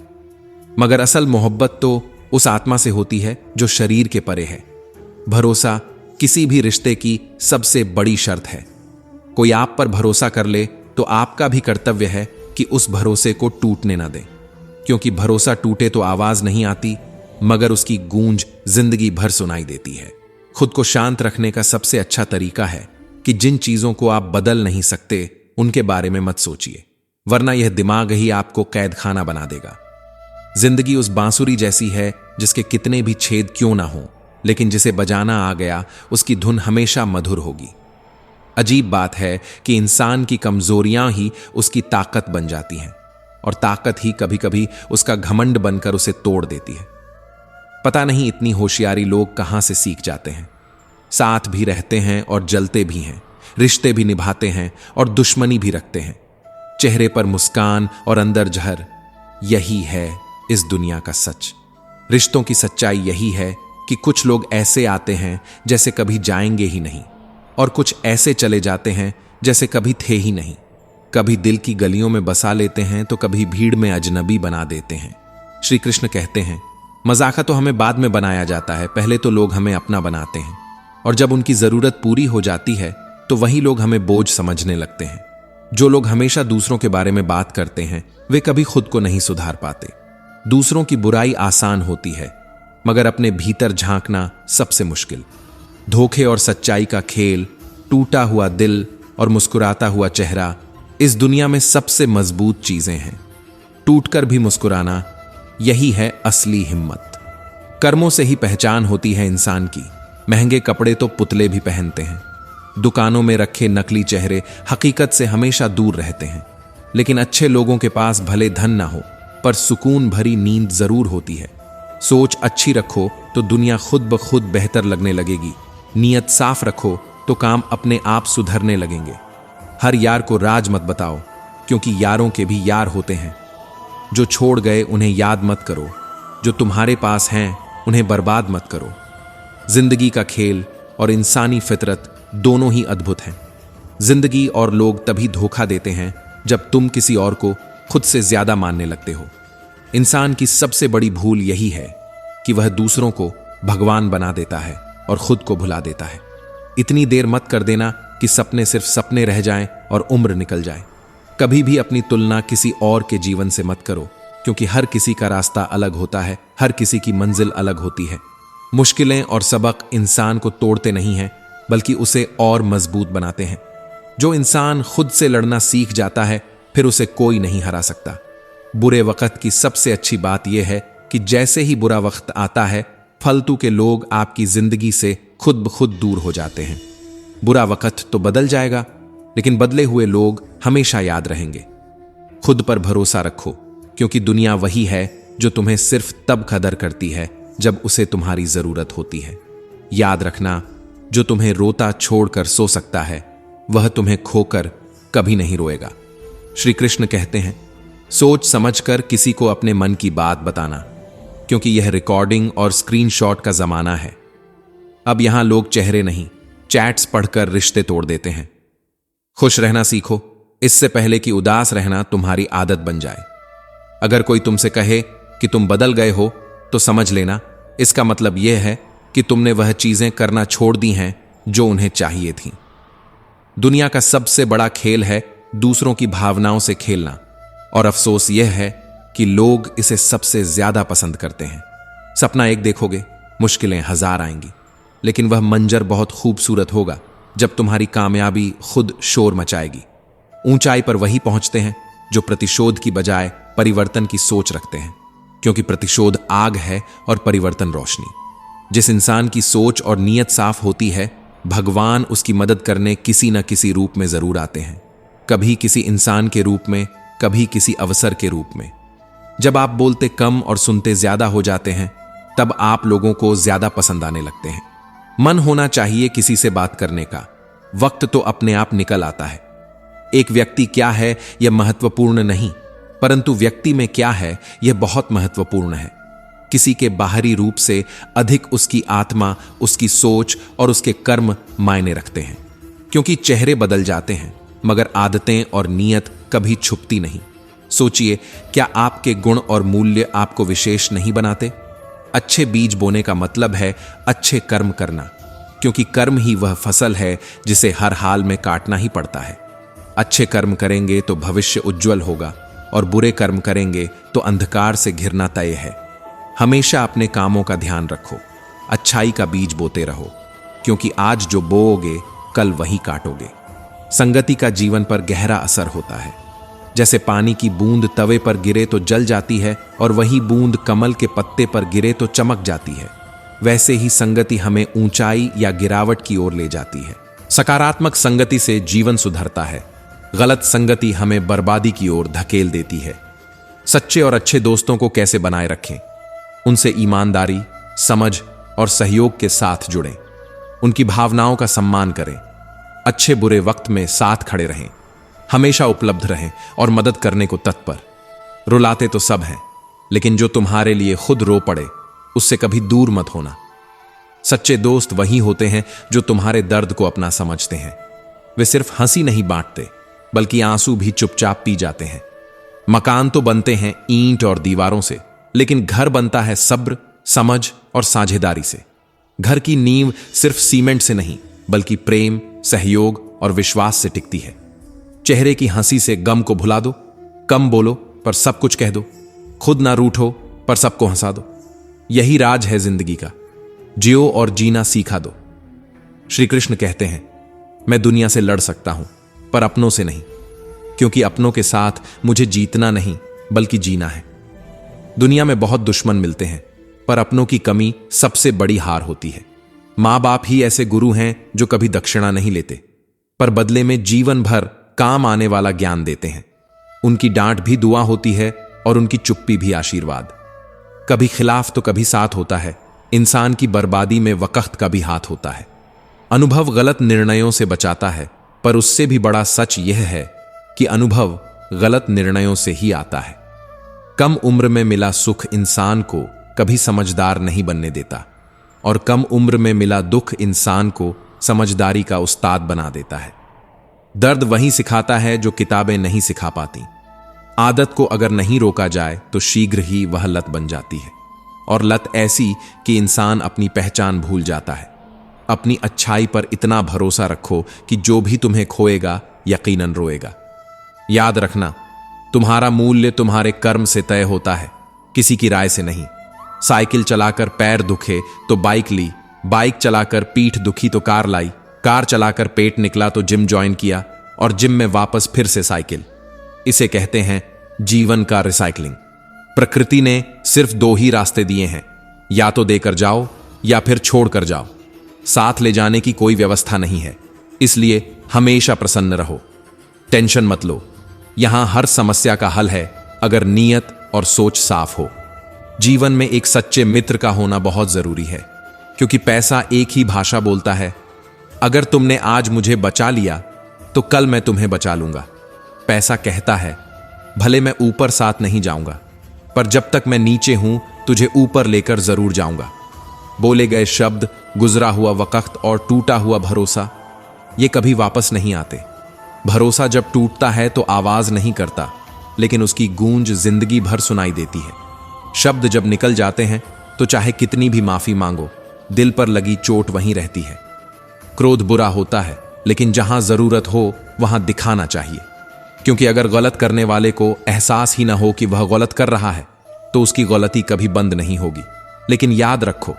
A: मगर असल मोहब्बत तो उस आत्मा से होती है जो शरीर के परे है। भरोसा किसी भी रिश्ते की सबसे बड़ी शर्त है। कोई आप पर भरोसा कर ले तो आपका भी कर्तव्य है कि उस भरोसे को टूटने ना दें, क्योंकि भरोसा टूटे तो आवाज नहीं आती, मगर उसकी गूंज जिंदगी भर सुनाई देती है। खुद को शांत रखने का सबसे अच्छा तरीका है कि जिन चीजों को आप बदल नहीं सकते उनके बारे में मत सोचिए, वरना यह दिमाग ही आपको कैद खाना बना देगा। जिंदगी उस बांसुरी जैसी है जिसके कितने भी छेद क्यों ना हो, लेकिन जिसे बजाना आ गया उसकी धुन हमेशा मधुर होगी। अजीब बात है कि इंसान की कमजोरियां ही उसकी ताकत बन जाती हैं, और ताकत ही कभी कभी उसका घमंड बनकर उसे तोड़ देती है। पता नहीं इतनी होशियारी लोग कहां से सीख जाते हैं। साथ भी रहते हैं और जलते भी हैं, रिश्ते भी निभाते हैं और दुश्मनी भी रखते हैं। चेहरे पर मुस्कान और अंदर जहर, यही है इस दुनिया का सच। रिश्तों की सच्चाई यही है कि कुछ लोग ऐसे आते हैं जैसे कभी जाएंगे ही नहीं, और कुछ ऐसे चले जाते हैं जैसे कभी थे ही नहीं। कभी दिल की गलियों में बसा लेते हैं तो कभी भीड़ में अजनबी बना देते हैं। श्री कृष्ण कहते हैं, मजाका तो हमें बाद में बनाया जाता है, पहले तो लोग हमें अपना बनाते हैं, और जब उनकी जरूरत पूरी हो जाती है तो वही लोग हमें बोझ समझने लगते हैं। जो लोग हमेशा दूसरों के बारे में बात करते हैं वे कभी खुद को नहीं सुधार पाते। दूसरों की बुराई आसान होती है, मगर अपने भीतर झांकना सबसे मुश्किल। धोखे और सच्चाई का खेल, टूटा हुआ दिल और मुस्कुराता हुआ चेहरा इस दुनिया में सबसे मजबूत चीजें हैं। टूटकर भी मुस्कुराना, यही है असली हिम्मत। कर्मों से ही पहचान होती है इंसान की। महंगे कपड़े तो पुतले भी पहनते हैं। दुकानों में रखे नकली चेहरे हकीकत से हमेशा दूर रहते हैं। लेकिन अच्छे लोगों के पास भले धन ना हो, पर सुकून भरी नींद जरूर होती है। सोच अच्छी रखो तो दुनिया खुद ब खुद बेहतर लगने लगेगी। नीयत साफ रखो तो काम अपने आप सुधरने लगेंगे। हर यार को राज मत बताओ, क्योंकि यारों के भी यार होते हैं। जो छोड़ गए उन्हें याद मत करो, जो तुम्हारे पास हैं उन्हें बर्बाद मत करो। जिंदगी का खेल और इंसानी फितरत दोनों ही अद्भुत हैं। जिंदगी और लोग तभी धोखा देते हैं जब तुम किसी और को खुद से ज्यादा मानने लगते हो। इंसान की सबसे बड़ी भूल यही है कि वह दूसरों को भगवान बना देता है और खुद को भुला देता है। इतनी देर मत कर देना कि सपने सिर्फ सपने रह जाएं और उम्र निकल जाए। कभी भी अपनी तुलना किसी और के जीवन से मत करो, क्योंकि हर किसी का रास्ता अलग होता है, हर किसी की मंजिल अलग होती है। मुश्किलें और सबक इंसान को तोड़ते नहीं हैं, बल्कि उसे और मजबूत बनाते हैं। जो इंसान खुद से लड़ना सीख जाता है, फिर उसे कोई नहीं हरा सकता। बुरे वक्त की सबसे अच्छी बात यह है कि जैसे ही बुरा वक्त आता है, फालतू के लोग आपकी जिंदगी से खुद ब खुद दूर हो जाते हैं। बुरा वक्त तो बदल जाएगा, लेकिन बदले हुए लोग हमेशा याद रहेंगे। खुद पर भरोसा रखो, क्योंकि दुनिया वही है जो तुम्हें सिर्फ तब कदर करती है जब उसे तुम्हारी जरूरत होती है। याद रखना, जो तुम्हें रोता छोड़कर सो सकता है, वह तुम्हें खोकर कभी नहीं रोएगा। श्री कृष्ण कहते हैं, सोच समझकर किसी को अपने मन की बात बताना, क्योंकि यह रिकॉर्डिंग और स्क्रीनशॉट का जमाना है। अब यहां लोग चेहरे नहीं, चैट्स पढ़कर रिश्ते तोड़ देते हैं। खुश रहना सीखो, इससे पहले कि उदास रहना तुम्हारी आदत बन जाए। अगर कोई तुमसे कहे कि तुम बदल गए हो, तो समझ लेना इसका मतलब यह है कि तुमने वह चीजें करना छोड़ दी हैं जो उन्हें चाहिए थीं। दुनिया का सबसे बड़ा खेल है दूसरों की भावनाओं से खेलना, और अफसोस यह है कि लोग इसे सबसे ज्यादा पसंद करते हैं। सपना एक देखोगे, मुश्किलें हजार आएंगी, लेकिन वह मंजर बहुत खूबसूरत होगा जब तुम्हारी कामयाबी खुद शोर मचाएगी। ऊंचाई पर वही पहुंचते हैं जो प्रतिशोध की बजाय परिवर्तन की सोच रखते हैं, क्योंकि प्रतिशोध आग है और परिवर्तन रोशनी। जिस इंसान की सोच और नीयत साफ होती है, भगवान उसकी मदद करने किसी न किसी रूप में जरूर आते हैं। कभी किसी इंसान के रूप में, कभी किसी अवसर के रूप में। जब आप बोलते कम और सुनते ज्यादा हो जाते हैं, तब आप लोगों को ज्यादा पसंद आने लगते हैं। मन होना चाहिए किसी से बात करने का, वक्त तो अपने आप निकल आता है। एक व्यक्ति क्या है यह महत्वपूर्ण नहीं, परंतु व्यक्ति में क्या है यह बहुत महत्वपूर्ण है। किसी के बाहरी रूप से अधिक उसकी आत्मा, उसकी सोच और उसके कर्म मायने रखते हैं, क्योंकि चेहरे बदल जाते हैं मगर आदतें और नीयत कभी छुपती नहीं। सोचिए, क्या आपके गुण और मूल्य आपको विशेष नहीं बनाते? अच्छे बीज बोने का मतलब है अच्छे कर्म करना, क्योंकि कर्म ही वह फसल है जिसे हर हाल में काटना ही पड़ता है। अच्छे कर्म करेंगे तो भविष्य उज्जवल होगा, और बुरे कर्म करेंगे तो अंधकार से घिरना तय है। हमेशा अपने कामों का ध्यान रखो, अच्छाई का बीज बोते रहो, क्योंकि आज जो बोओगे कल वही काटोगे। संगति का जीवन पर गहरा असर होता है। जैसे पानी की बूंद तवे पर गिरे तो जल जाती है और वही बूंद कमल के पत्ते पर गिरे तो चमक जाती है, वैसे ही संगति हमें ऊंचाई या गिरावट की ओर ले जाती है। सकारात्मक संगति से जीवन सुधरता है, गलत संगति हमें बर्बादी की ओर धकेल देती है। सच्चे और अच्छे दोस्तों को कैसे बनाए रखें? उनसे ईमानदारी, समझ और सहयोग के साथ जुड़ें। उनकी भावनाओं का सम्मान करें। अच्छे बुरे वक्त में साथ खड़े रहें। हमेशा उपलब्ध रहें और मदद करने को तत्पर। रुलाते तो सब हैं, लेकिन जो तुम्हारे लिए खुद रो पड़े उससे कभी दूर मत होना। सच्चे दोस्त वही होते हैं जो तुम्हारे दर्द को अपना समझते हैं। वे सिर्फ हंसी नहीं बांटते, बल्कि आंसू भी चुपचाप पी जाते हैं। मकान तो बनते हैं ईंट और दीवारों से, लेकिन घर बनता है सब्र, समझ और साझेदारी से। घर की नींव सिर्फ सीमेंट से नहीं, बल्कि प्रेम, सहयोग और विश्वास से टिकती है। चेहरे की हंसी से गम को भुला दो। कम बोलो पर सब कुछ कह दो। खुद ना रूठो पर सबको हंसा दो। यही राज है जिंदगी का। जियो और जीना सीखा दो। श्री कृष्ण कहते हैं, मैं दुनिया से लड़ सकता हूं पर अपनों से नहीं, क्योंकि अपनों के साथ मुझे जीतना नहीं बल्कि जीना है। दुनिया में बहुत दुश्मन मिलते हैं, पर अपनों की कमी सबसे बड़ी हार होती है। मां बाप ही ऐसे गुरु हैं जो कभी दक्षिणा नहीं लेते, पर बदले में जीवन भर काम आने वाला ज्ञान देते हैं। उनकी डांट भी दुआ होती है और उनकी चुप्पी भी आशीर्वाद। कभी खिलाफ तो कभी साथ होता है। इंसान की बर्बादी में वक्त का भी हाथ होता है। अनुभव गलत निर्णयों से बचाता है, पर उससे भी बड़ा सच यह है कि अनुभव गलत निर्णयों से ही आता है। कम उम्र में मिला सुख इंसान को कभी समझदार नहीं बनने देता, और कम उम्र में मिला दुख इंसान को समझदारी का उस्ताद बना देता है। दर्द वही सिखाता है जो किताबें नहीं सिखा पाती। आदत को अगर नहीं रोका जाए तो शीघ्र ही वह लत बन जाती है, और लत ऐसी कि इंसान अपनी पहचान भूल जाता है। अपनी अच्छाई पर इतना भरोसा रखो कि जो भी तुम्हें खोएगा यकीनन रोएगा। याद रखना, तुम्हारा मूल्य तुम्हारे कर्म से तय होता है, किसी की राय से नहीं। साइकिल चलाकर पैर दुखे तो बाइक ली, बाइक चलाकर पीठ दुखी तो कार लाई, कार चलाकर पेट निकला तो जिम ज्वाइन किया, और जिम में वापस फिर से साइकिल। इसे कहते हैं जीवन का रिसाइकलिंग। प्रकृति ने सिर्फ दो ही रास्ते दिए हैं, या तो देकर जाओ या फिर छोड़ कर जाओ। साथ ले जाने की कोई व्यवस्था नहीं है। इसलिए हमेशा प्रसन्न रहो, टेंशन मत लो। यहां हर समस्या का हल है अगर नीयत और सोच साफ हो। जीवन में एक सच्चे मित्र का होना बहुत जरूरी है, क्योंकि पैसा एक ही भाषा बोलता है। अगर तुमने आज मुझे बचा लिया तो कल मैं तुम्हें बचा लूंगा। पैसा कहता है, भले मैं ऊपर साथ नहीं जाऊंगा, पर जब तक मैं नीचे हूं तुझे ऊपर लेकर जरूर जाऊंगा। बोले गए शब्द, गुजरा हुआ वक्त और टूटा हुआ भरोसा, ये कभी वापस नहीं आते। भरोसा जब टूटता है तो आवाज नहीं करता, लेकिन उसकी गूंज जिंदगी भर सुनाई देती है। शब्द जब निकल जाते हैं तो चाहे कितनी भी माफी मांगो, दिल पर लगी चोट वहीं रहती है। क्रोध बुरा होता है, लेकिन जहां जरूरत हो वहां दिखाना चाहिए, क्योंकि अगर गलत करने वाले को एहसास ही ना हो कि वह गलत कर रहा है तो उसकी गलती कभी बंद नहीं होगी। लेकिन याद रखो,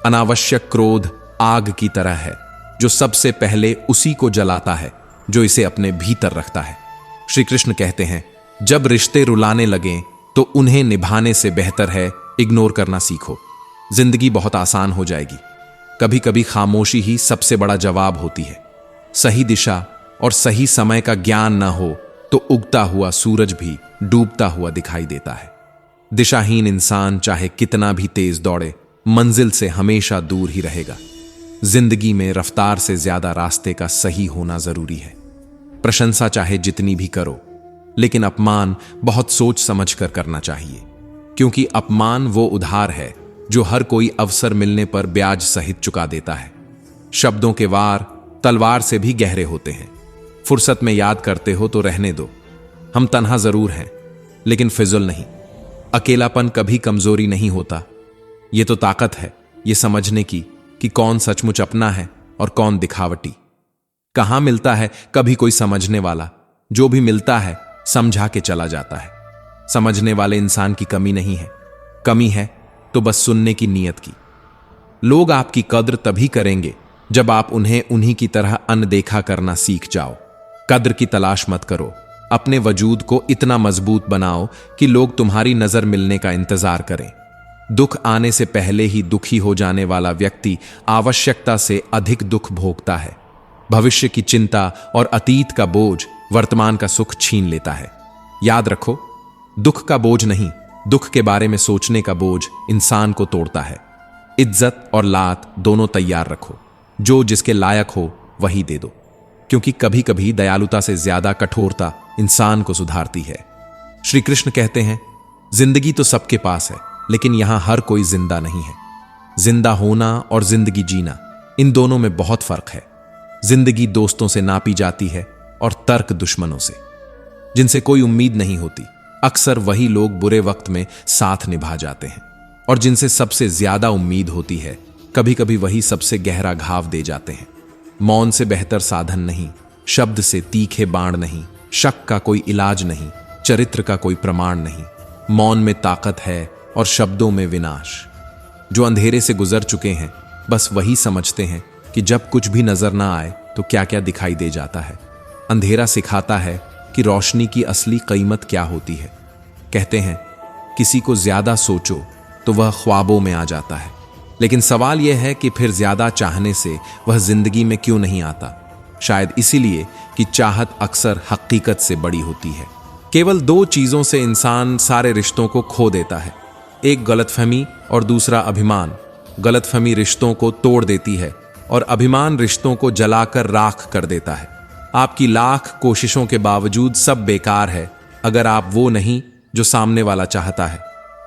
A: अनावश्यक क्रोध आग की तरह है, जो सबसे पहले उसी को जलाता है जो इसे अपने भीतर रखता है। श्री कृष्ण कहते हैं, जब रिश्ते रुलाने लगें तो उन्हें निभाने से बेहतर है इग्नोर करना सीखो। जिंदगी बहुत आसान हो जाएगी। कभी कभी खामोशी ही सबसे बड़ा जवाब होती है। सही दिशा और सही समय का ज्ञान ना हो तो उगता हुआ सूरज भी डूबता हुआ दिखाई देता है। दिशाहीन इंसान चाहे कितना भी तेज दौड़े, मंजिल से हमेशा दूर ही रहेगा। जिंदगी में रफ्तार से ज्यादा रास्ते का सही होना जरूरी है। प्रशंसा चाहे जितनी भी करो, लेकिन अपमान बहुत सोच समझ कर करना चाहिए, क्योंकि अपमान वो उधार है जो हर कोई अवसर मिलने पर ब्याज सहित चुका देता है। शब्दों के वार तलवार से भी गहरे होते हैं। फुर्सत में याद करते हो तो रहने दो। हम तन्हा जरूर हैं, लेकिन फिजुल नहीं। अकेलापन कभी कमजोरी नहीं होता। ये तो ताकत है ये समझने की कि कौन सचमुच अपना है और कौन दिखावटी। कहां मिलता है कभी कोई समझने वाला, जो भी मिलता है समझा के चला जाता है। समझने वाले इंसान की कमी नहीं है, कमी है तो बस सुनने की नीयत की। लोग आपकी कद्र तभी करेंगे जब आप उन्हें उन्हीं की तरह अनदेखा करना सीख जाओ। कद्र की तलाश मत करो, अपने वजूद को इतना मजबूत बनाओ कि लोग तुम्हारी नजर मिलने का इंतजार करें। दुख आने से पहले ही दुखी हो जाने वाला व्यक्ति आवश्यकता से अधिक दुख भोगता है। भविष्य की चिंता और अतीत का बोझ वर्तमान का सुख छीन लेता है। याद रखो, दुख का बोझ नहीं, दुख के बारे में सोचने का बोझ इंसान को तोड़ता है। इज्जत और लात दोनों तैयार रखो, जो जिसके लायक हो वही दे दो, क्योंकि कभी कभी दयालुता से ज्यादा कठोरता इंसान को सुधारती है। श्री कृष्ण कहते हैं, जिंदगी तो सबके पास है, लेकिन यहां हर कोई जिंदा नहीं है। जिंदा होना और जिंदगी जीना, इन दोनों में बहुत फर्क है। जिंदगी दोस्तों से नापी जाती है और तर्क दुश्मनों से, जिनसे कोई उम्मीद नहीं होती। अक्सर वही लोग बुरे वक्त में साथ निभा जाते हैं, और जिनसे सबसे ज्यादा उम्मीद होती है, कभी कभी वही सबसे गहरा घाव दे जाते हैं। मौन से बेहतर साधन नहीं, शब्द से तीखे बाण नहीं, शक का कोई इलाज नहीं, चरित्र का कोई प्रमाण नहीं। मौन में ताकत है और शब्दों में विनाश। जो अंधेरे से गुजर चुके हैं, बस वही समझते हैं कि जब कुछ भी नजर ना आए तो क्या क्या दिखाई दे जाता है। अंधेरा सिखाता है कि रोशनी की असली कीमत क्या होती है। कहते हैं, किसी को ज्यादा सोचो तो वह ख्वाबों में आ जाता है, लेकिन सवाल यह है कि फिर ज्यादा चाहने से वह जिंदगी में क्यों नहीं आता। शायद इसीलिए कि चाहत अक्सर हकीकत से बड़ी होती है। केवल दो चीजों से इंसान सारे रिश्तों को खो देता है, एक गलतफहमी और दूसरा अभिमान। गलतफहमी रिश्तों को तोड़ देती है और अभिमान रिश्तों को जलाकर राख कर देता है। आपकी लाख कोशिशों के बावजूद सब बेकार है अगर आप वो नहीं जो सामने वाला चाहता है।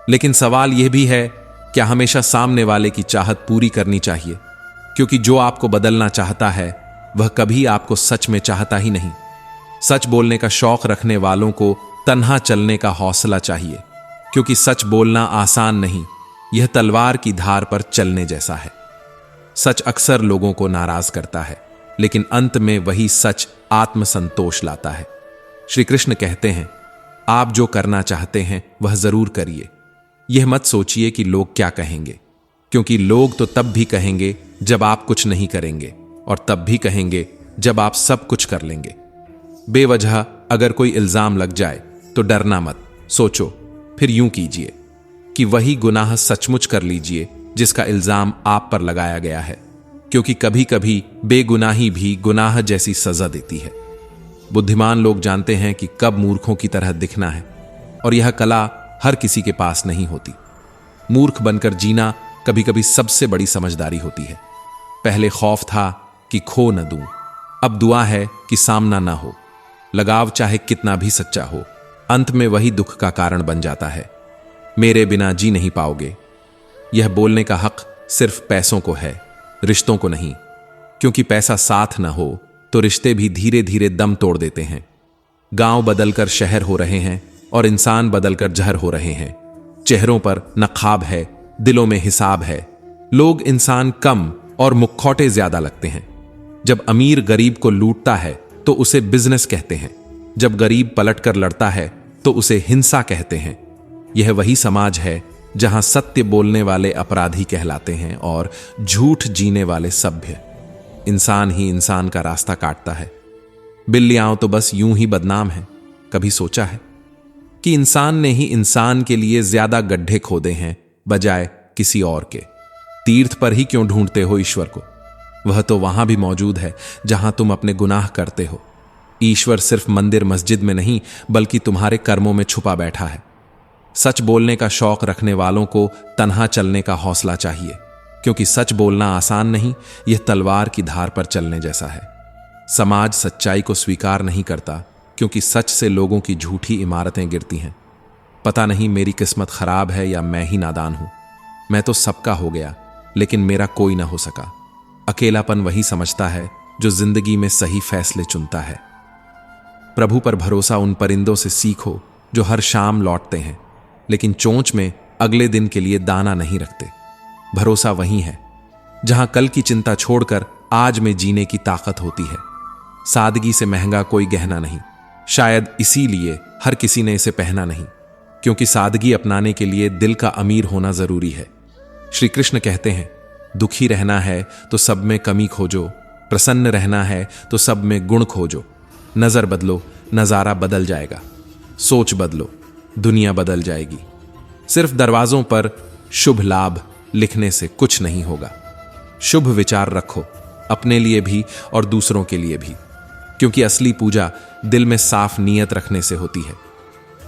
A: लेकिन सवाल यह भी है, क्या हमेशा सामने वाले की चाहत पूरी करनी चाहिए? क्योंकि जो आपको बदलना चाहता है वह कभी आपको सच में चाहता ही नहीं। सच बोलने का शौक रखने वालों को तन्हा चलने का हौसला चाहिए, क्योंकि सच बोलना आसान नहीं, यह तलवार की धार पर चलने जैसा है। सच अक्सर लोगों को नाराज करता है, लेकिन अंत में वही सच आत्मसंतोष लाता है। श्री कृष्ण कहते हैं, आप जो करना चाहते हैं वह जरूर करिए। यह मत सोचिए कि लोग क्या कहेंगे, क्योंकि लोग तो तब भी कहेंगे जब आप कुछ नहीं करेंगे, और तब भी कहेंगे जब आप सब कुछ कर लेंगे। बेवजह अगर कोई इल्जाम लग जाए तो डरना मत, सोचो, फिर यूं कीजिए कि वही गुनाह सचमुच कर लीजिए जिसका इल्जाम आप पर लगाया गया है, क्योंकि कभी कभी बेगुनाही भी गुनाह जैसी सजा देती है। बुद्धिमान लोग जानते हैं कि कब मूर्खों की तरह दिखना है, और यह कला हर किसी के पास नहीं होती। मूर्ख बनकर जीना कभी कभी सबसे बड़ी समझदारी होती है। पहले खौफ था कि खो न दूं, अब दुआ है कि सामना ना हो। लगाव चाहे कितना भी सच्चा हो, अंत में वही दुख का कारण बन जाता है। मेरे बिना जी नहीं पाओगे, यह बोलने का हक सिर्फ पैसों को है, रिश्तों को नहीं, क्योंकि पैसा साथ न हो तो रिश्ते भी धीरे धीरे दम तोड़ देते हैं। गांव बदलकर शहर हो रहे हैं और इंसान बदलकर जहर हो रहे हैं। चेहरों पर नकाब है, दिलों में हिसाब है। लोग इंसान कम और मुखौटे ज्यादा लगते हैं। जब अमीर गरीब को लूटता है तो उसे बिजनेस कहते हैं, जब गरीब पलटकर लड़ता है तो उसे हिंसा कहते हैं। यह वही समाज है जहां सत्य बोलने वाले अपराधी कहलाते हैं और झूठ जीने वाले सभ्य। इंसान ही इंसान का रास्ता काटता है। बिल्लियां तो बस यूं ही बदनाम है। कभी सोचा है कि इंसान ने ही इंसान के लिए ज्यादा गड्ढे खोदे हैं बजाय किसी और के? तीर्थ पर ही क्यों ढूंढते हो ईश्वर को? वह तो वहां भी मौजूद है जहां तुम अपने गुनाह करते हो। ईश्वर सिर्फ मंदिर मस्जिद में नहीं, बल्कि तुम्हारे कर्मों में छुपा बैठा है। सच बोलने का शौक रखने वालों को तन्हा चलने का हौसला चाहिए, क्योंकि सच बोलना आसान नहीं, यह तलवार की धार पर चलने जैसा है। समाज सच्चाई को स्वीकार नहीं करता, क्योंकि सच से लोगों की झूठी इमारतें गिरती हैं। पता नहीं मेरी किस्मत खराब है या मैं ही नादान हूं। मैं तो सबका हो गया, लेकिन मेरा कोई ना हो सका। अकेलापन वही समझता है जो जिंदगी में सही फैसले चुनता है। प्रभु पर भरोसा उन परिंदों से सीखो जो हर शाम लौटते हैं, लेकिन चोंच में अगले दिन के लिए दाना नहीं रखते। भरोसा वही है जहां कल की चिंता छोड़कर आज में जीने की ताकत होती है। सादगी से महंगा कोई गहना नहीं, शायद इसीलिए हर किसी ने इसे पहना नहीं। क्योंकि सादगी अपनाने के लिए दिल का अमीर होना जरूरी है। श्री कृष्ण कहते हैं, दुखी रहना है तो सब में कमी खोजो, प्रसन्न रहना है तो सब में गुण खोजो। नजर बदलो, नजारा बदल जाएगा। सोच बदलो, दुनिया बदल जाएगी। सिर्फ दरवाजों पर शुभ लाभ लिखने से कुछ नहीं होगा। शुभ विचार रखो, अपने लिए भी और दूसरों के लिए भी, क्योंकि असली पूजा दिल में साफ नीयत रखने से होती है।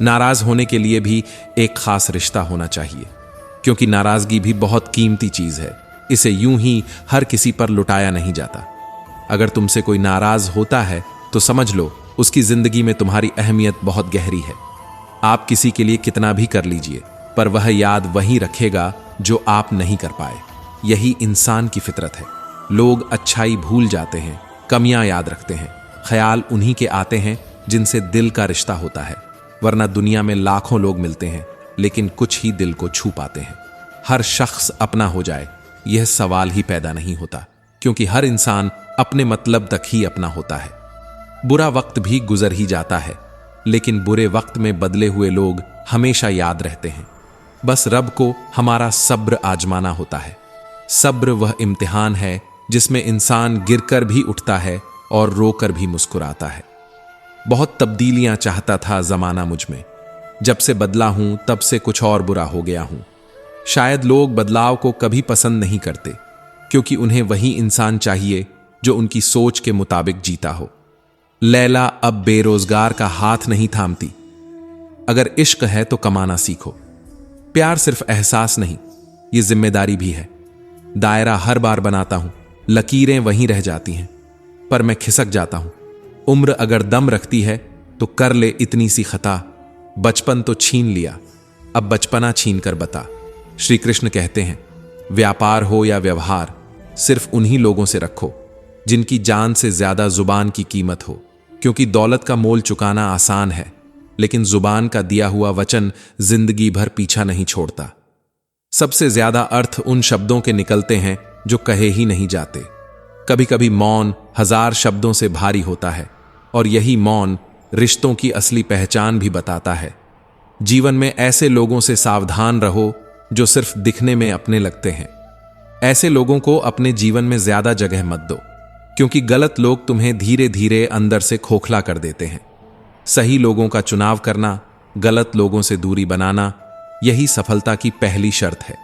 A: नाराज होने के लिए भी एक खास रिश्ता होना चाहिए, क्योंकि नाराजगी भी बहुत कीमती चीज है। इसे यूं ही हर किसी पर लुटाया नहीं जाता। अगर तुमसे कोई नाराज होता है तो समझ लो उसकी जिंदगी में तुम्हारी अहमियत बहुत गहरी है। आप किसी के लिए कितना भी कर लीजिए, पर वह याद वही रखेगा जो आप नहीं कर पाए। यही इंसान की फितरत है। लोग अच्छाई भूल जाते हैं, कमियां याद रखते हैं। ख्याल उन्हीं के आते हैं जिनसे दिल का रिश्ता होता है, वरना दुनिया में लाखों लोग मिलते हैं लेकिन कुछ ही दिल को छू पाते हैं। हर शख्स अपना हो जाए, यह सवाल ही पैदा नहीं होता, क्योंकि हर इंसान अपने मतलब तक ही अपना होता है। बुरा वक्त भी गुजर ही जाता है, लेकिन बुरे वक्त में बदले हुए लोग हमेशा याद रहते हैं। बस रब को हमारा सब्र आजमाना होता है। सब्र वह इम्तिहान है जिसमें इंसान गिरकर भी उठता है और रोकर भी मुस्कुराता है। बहुत तब्दीलियां चाहता था जमाना मुझ में, जब से बदला हूं तब से कुछ और बुरा हो गया हूं। शायद लोग बदलाव को कभी पसंद नहीं करते, क्योंकि उन्हें वही इंसान चाहिए जो उनकी सोच के मुताबिक जीता हो। लैला अब बेरोजगार का हाथ नहीं थामती। अगर इश्क है तो कमाना सीखो। प्यार सिर्फ एहसास नहीं, ये जिम्मेदारी भी है। दायरा हर बार बनाता हूं, लकीरें वहीं रह जाती हैं, पर मैं खिसक जाता हूं। उम्र अगर दम रखती है तो कर ले इतनी सी खता। बचपन तो छीन लिया, अब बचपना छीन कर बता। श्री कृष्ण कहते हैं, व्यापार हो या व्यवहार, सिर्फ उन्हीं लोगों से रखो जिनकी जान से ज्यादा जुबान की कीमत हो, क्योंकि दौलत का मोल चुकाना आसान है, लेकिन जुबान का दिया हुआ वचन जिंदगी भर पीछा नहीं छोड़ता। सबसे ज्यादा अर्थ उन शब्दों के निकलते हैं जो कहे ही नहीं जाते। कभी कभी मौन 1000 शब्दों से भारी होता है, और यही मौन रिश्तों की असली पहचान भी बताता है। जीवन में ऐसे लोगों से सावधान रहो जो सिर्फ दिखने में अपने लगते हैं। ऐसे लोगों को अपने जीवन में ज्यादा जगह मत दो, क्योंकि गलत लोग तुम्हें धीरे धीरे अंदर से खोखला कर देते हैं। सही लोगों का चुनाव करना, गलत लोगों से दूरी बनाना, यही सफलता की पहली शर्त है।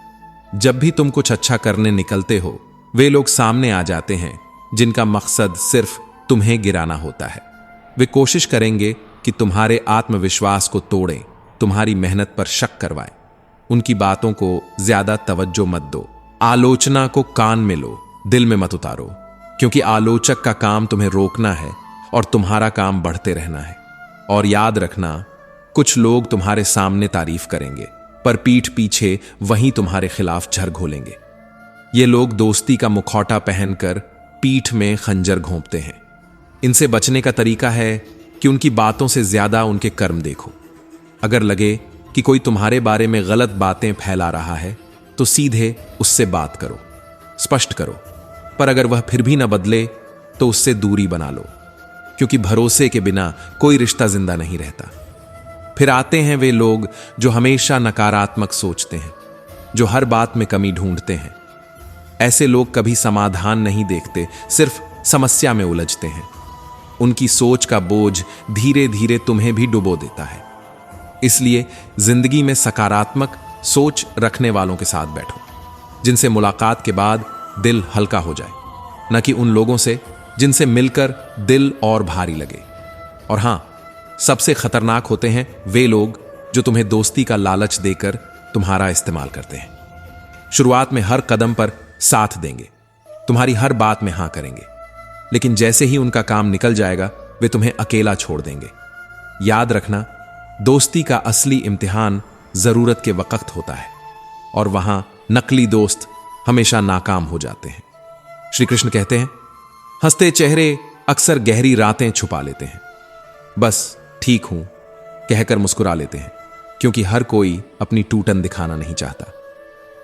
A: जब भी तुम कुछ अच्छा करने निकलते हो, वे लोग सामने आ जाते हैं जिनका मकसद सिर्फ तुम्हें गिराना होता है। वे कोशिश करेंगे कि तुम्हारे आत्मविश्वास को तोड़ें, तुम्हारी मेहनत पर शक करवाएं। उनकी बातों को ज्यादा तवज्जो मत दो। आलोचना को कान में लो, दिल में मत उतारो, क्योंकि आलोचक का काम तुम्हें रोकना है और तुम्हारा काम बढ़ते रहना है। और याद रखना, कुछ लोग तुम्हारे सामने तारीफ करेंगे, पर पीठ पीछे वहीं तुम्हारे खिलाफ झर घोलेंगे। ये लोग दोस्ती का मुखौटा पहनकर पीठ में खंजर घोंपते हैं। इनसे बचने का तरीका है कि उनकी बातों से ज्यादा उनके कर्म देखो। अगर लगे कि कोई तुम्हारे बारे में गलत बातें फैला रहा है तो सीधे उससे बात करो, स्पष्ट करो। पर अगर वह फिर भी न बदले तो उससे दूरी बना लो, क्योंकि भरोसे के बिना कोई रिश्ता जिंदा नहीं रहता। फिर आते हैं वे लोग जो हमेशा नकारात्मक सोचते हैं, जो हर बात में कमी ढूंढते हैं। ऐसे लोग कभी समाधान नहीं देखते, सिर्फ समस्या में उलझते हैं। उनकी सोच का बोझ धीरे धीरे तुम्हें भी डुबो देता है। इसलिए जिंदगी में सकारात्मक सोच रखने वालों के साथ बैठो, जिनसे मुलाकात के बाद दिल हल्का हो जाए, न कि उन लोगों से जिनसे मिलकर दिल और भारी लगे। और हां, सबसे खतरनाक होते हैं वे लोग जो तुम्हें दोस्ती का लालच देकर तुम्हारा इस्तेमाल करते हैं। शुरुआत में हर कदम पर साथ देंगे, तुम्हारी हर बात में हां करेंगे, लेकिन जैसे ही उनका काम निकल जाएगा वे तुम्हें अकेला छोड़ देंगे। याद रखना, दोस्ती का असली इम्तिहान जरूरत के वक्त होता है, और वहां नकली दोस्त हमेशा नाकाम हो जाते हैं। श्री कृष्ण कहते हैं, हंसते चेहरे अक्सर गहरी रातें छुपा लेते हैं। बस ठीक हूं कहकर मुस्कुरा लेते हैं, क्योंकि हर कोई अपनी टूटन दिखाना नहीं चाहता।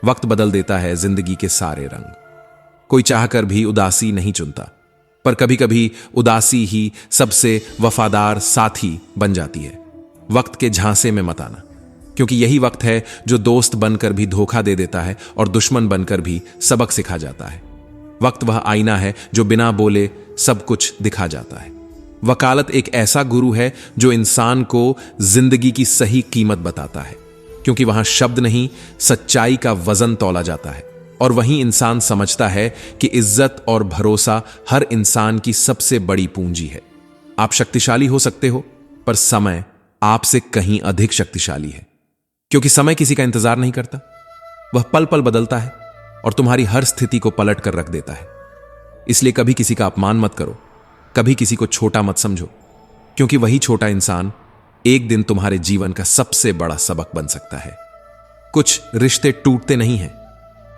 A: वक्त बदल देता है जिंदगी के सारे रंग। कोई चाहकर भी उदासी नहीं चुनता, पर कभी कभी उदासी ही सबसे वफादार साथी बन जाती है। वक्त के झांसे में मत आना, क्योंकि यही वक्त है जो दोस्त बनकर भी धोखा दे देता है और दुश्मन बनकर भी सबक सिखा जाता है। वक्त वह आईना है जो बिना बोले सब कुछ दिखा जाता है। वकालत एक ऐसा गुरु है जो इंसान को जिंदगी की सही कीमत बताता है, क्योंकि वहां शब्द नहीं, सच्चाई का वजन तौला जाता है। और वहीं इंसान समझता है कि इज्जत और भरोसा हर इंसान की सबसे बड़ी पूंजी है। आप शक्तिशाली हो सकते हो, पर समय आपसे कहीं अधिक शक्तिशाली है, क्योंकि समय किसी का इंतजार नहीं करता। वह पल पल बदलता है और तुम्हारी हर स्थिति को पलट कर रख देता है। इसलिए कभी किसी का अपमान मत करो, कभी किसी को छोटा मत समझो, क्योंकि वही छोटा इंसान एक दिन तुम्हारे जीवन का सबसे बड़ा सबक बन सकता है। कुछ रिश्ते टूटते नहीं हैं,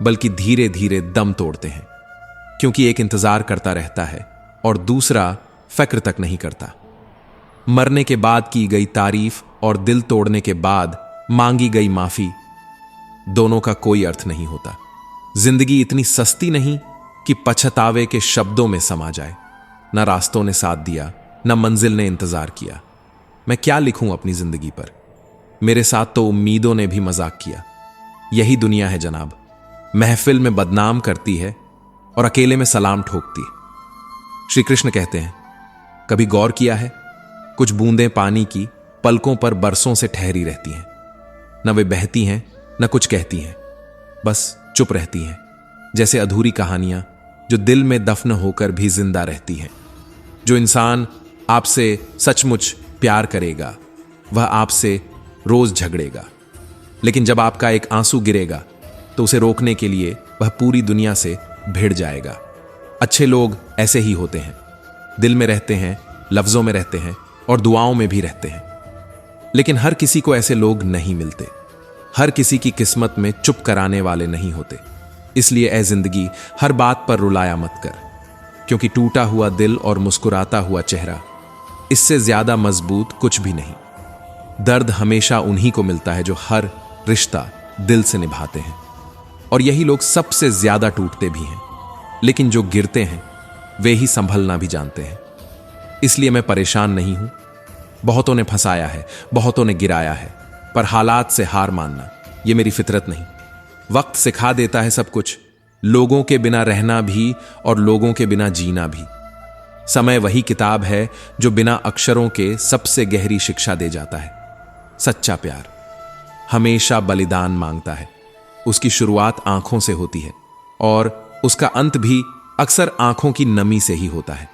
A: बल्कि धीरे धीरे दम तोड़ते हैं, क्योंकि एक इंतजार करता रहता है और दूसरा फिक्र तक नहीं करता। मरने के बाद की गई तारीफ और दिल तोड़ने के बाद मांगी गई माफी, दोनों का कोई अर्थ नहीं होता। जिंदगी इतनी सस्ती नहीं कि पछतावे के शब्दों में समा जाए। न रास्तों ने साथ दिया, न मंजिल ने इंतजार किया। मैं क्या लिखूं अपनी जिंदगी पर? मेरे साथ तो उम्मीदों ने भी मजाक किया। यही दुनिया है जनाब, महफिल में बदनाम करती है और अकेले में सलाम ठोकती है। श्री कृष्ण कहते हैं, कभी गौर किया है, कुछ बूंदें पानी की पलकों पर बरसों से ठहरी रहती हैं। न वे बहती हैं, न कुछ कहती हैं, बस चुप रहती हैं, जैसे अधूरी कहानियां जो दिल में दफन होकर भी जिंदा रहती हैं। जो इंसान आपसे सचमुच प्यार करेगा, वह आपसे रोज झगड़ेगा, लेकिन जब आपका एक आंसू गिरेगा तो उसे रोकने के लिए वह पूरी दुनिया से भिड़ जाएगा। अच्छे लोग ऐसे ही होते हैं, दिल में रहते हैं, लफ्जों में रहते हैं और दुआओं में भी रहते हैं। लेकिन हर किसी को ऐसे लोग नहीं मिलते। हर किसी की किस्मत में चुप कराने वाले नहीं होते। इसलिए ऐ जिंदगी, हर बात पर रुलाया मत कर, क्योंकि टूटा हुआ दिल और मुस्कुराता हुआ चेहरा, इससे ज्यादा मजबूत कुछ भी नहीं। दर्द हमेशा उन्हीं को मिलता है जो हर रिश्ता दिल से निभाते हैं, और यही लोग सबसे ज्यादा टूटते भी हैं। लेकिन जो गिरते हैं वे ही संभलना भी जानते हैं। इसलिए मैं परेशान नहीं हूं। बहुतों ने फंसाया है, बहुतों ने गिराया है, पर हालात से हार मानना यह मेरी फितरत नहीं। वक्त सिखा देता है सब कुछ, लोगों के बिना रहना भी और लोगों के बिना जीना भी। समय वही किताब है जो बिना अक्षरों के सबसे गहरी शिक्षा दे जाता है। सच्चा प्यार हमेशा बलिदान मांगता है। उसकी शुरुआत आंखों से होती है और उसका अंत भी अक्सर आंखों की नमी से ही होता है।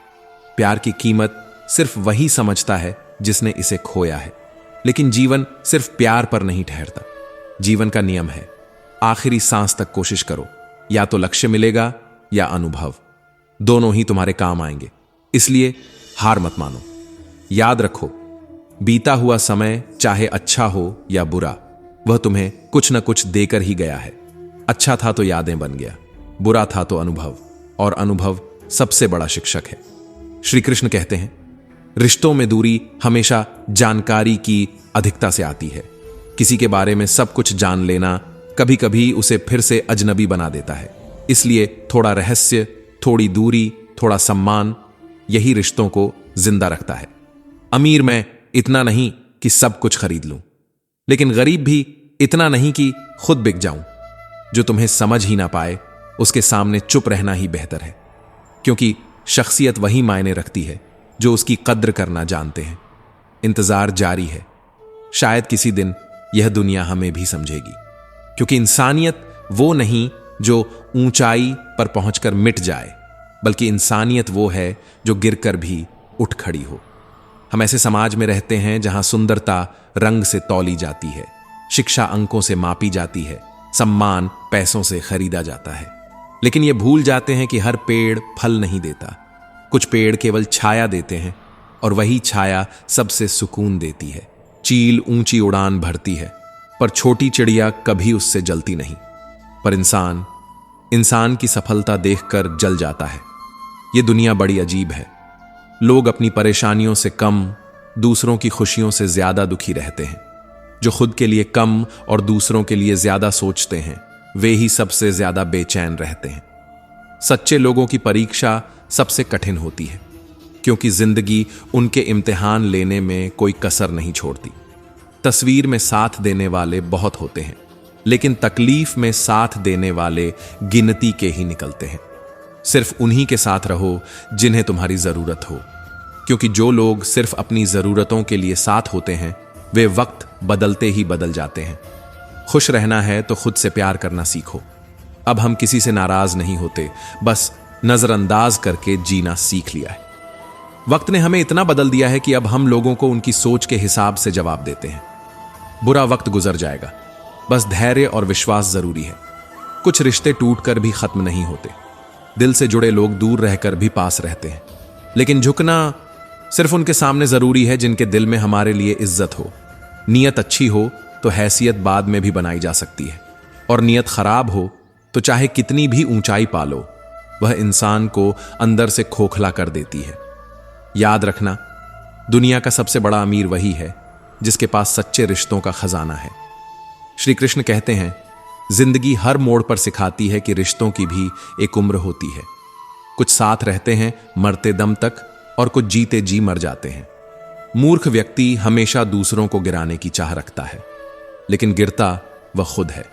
A: प्यार की कीमत सिर्फ वही समझता है जिसने इसे खोया है। लेकिन जीवन सिर्फ प्यार पर नहीं ठहरता। जीवन का नियम है, आखिरी सांस तक कोशिश करो, या तो लक्ष्य मिलेगा या अनुभव, दोनों ही तुम्हारे काम आएंगे। इसलिए हार मत मानो। याद रखो, बीता हुआ समय चाहे अच्छा हो या बुरा, वह तुम्हें कुछ न कुछ देकर ही गया है। अच्छा था तो यादें बन गया, बुरा था तो अनुभव, और अनुभव सबसे बड़ा शिक्षक है। श्री कृष्ण कहते हैं, रिश्तों में दूरी हमेशा जानकारी की अधिकता से आती है। किसी के बारे में सब कुछ जान लेना कभी कभी उसे फिर से अजनबी बना देता है। इसलिए थोड़ा रहस्य, थोड़ी दूरी, थोड़ा सम्मान, यही रिश्तों को जिंदा रखता है। अमीर मैं इतना नहीं कि सब कुछ खरीद लूं, लेकिन गरीब भी इतना नहीं कि खुद बिक जाऊं। जो तुम्हें समझ ही ना पाए, उसके सामने चुप रहना ही बेहतर है, क्योंकि शख्सियत वही मायने रखती है जो उसकी कद्र करना जानते हैं। इंतजार जारी है, शायद किसी दिन यह दुनिया हमें भी समझेगी, क्योंकि इंसानियत वो नहीं जो ऊंचाई पर पहुंचकर मिट जाए, बल्कि इंसानियत वो है जो गिरकर भी उठ खड़ी हो। हम ऐसे समाज में रहते हैं जहां सुंदरता रंग से तौली जाती है, शिक्षा अंकों से मापी जाती है, सम्मान पैसों से खरीदा जाता है। लेकिन ये भूल जाते हैं कि हर पेड़ फल नहीं देता। कुछ पेड़ केवल छाया देते हैं, और वही छाया सबसे सुकून देती है। चील ऊंची उड़ान भरती है, पर छोटी चिड़िया कभी उससे जलती नहीं। पर इंसान की सफलता देखकर जल जाता है। ये दुनिया बड़ी अजीब है। लोग अपनी परेशानियों से कम, दूसरों की खुशियों से ज्यादा दुखी रहते हैं। जो खुद के लिए कम और दूसरों के लिए ज्यादा सोचते हैं, वे ही सबसे ज्यादा बेचैन रहते हैं। सच्चे लोगों की परीक्षा सबसे कठिन होती है, क्योंकि जिंदगी उनके इम्तिहान लेने में कोई कसर नहीं छोड़ती। तस्वीर में साथ देने वाले बहुत होते हैं, लेकिन तकलीफ में साथ देने वाले गिनती के ही निकलते हैं। सिर्फ उन्हीं के साथ रहो जिन्हें तुम्हारी जरूरत हो, क्योंकि जो लोग सिर्फ अपनी जरूरतों के लिए साथ होते हैं वे वक्त बदलते ही बदल जाते हैं। खुश रहना है तो खुद से प्यार करना सीखो। अब हम किसी से नाराज नहीं होते, बस नजरअंदाज करके जीना सीख लिया है। वक्त ने हमें इतना बदल दिया है कि अब हम लोगों को उनकी सोच के हिसाब से जवाब देते हैं। बुरा वक्त गुजर जाएगा, बस धैर्य और विश्वास जरूरी है। कुछ रिश्ते टूटकर भी खत्म नहीं होते, दिल से जुड़े लोग दूर रहकर भी पास रहते हैं। लेकिन झुकना सिर्फ उनके सामने जरूरी है जिनके दिल में हमारे लिए इज्जत हो। नीयत अच्छी हो तो हैसियत बाद में भी बनाई जा सकती है, और नीयत खराब हो तो चाहे कितनी भी ऊंचाई पालो, वह इंसान को अंदर से खोखला कर देती है। याद रखना, दुनिया का सबसे बड़ा अमीर वही है जिसके पास सच्चे रिश्तों का खजाना है। श्री कृष्ण कहते हैं, जिंदगी हर मोड़ पर सिखाती है कि रिश्तों की भी एक उम्र होती है। कुछ साथ रहते हैं मरते दम तक, और कुछ जीते जी मर जाते हैं। मूर्ख व्यक्ति हमेशा दूसरों को गिराने की चाह रखता है, लेकिन गिरता वह खुद है।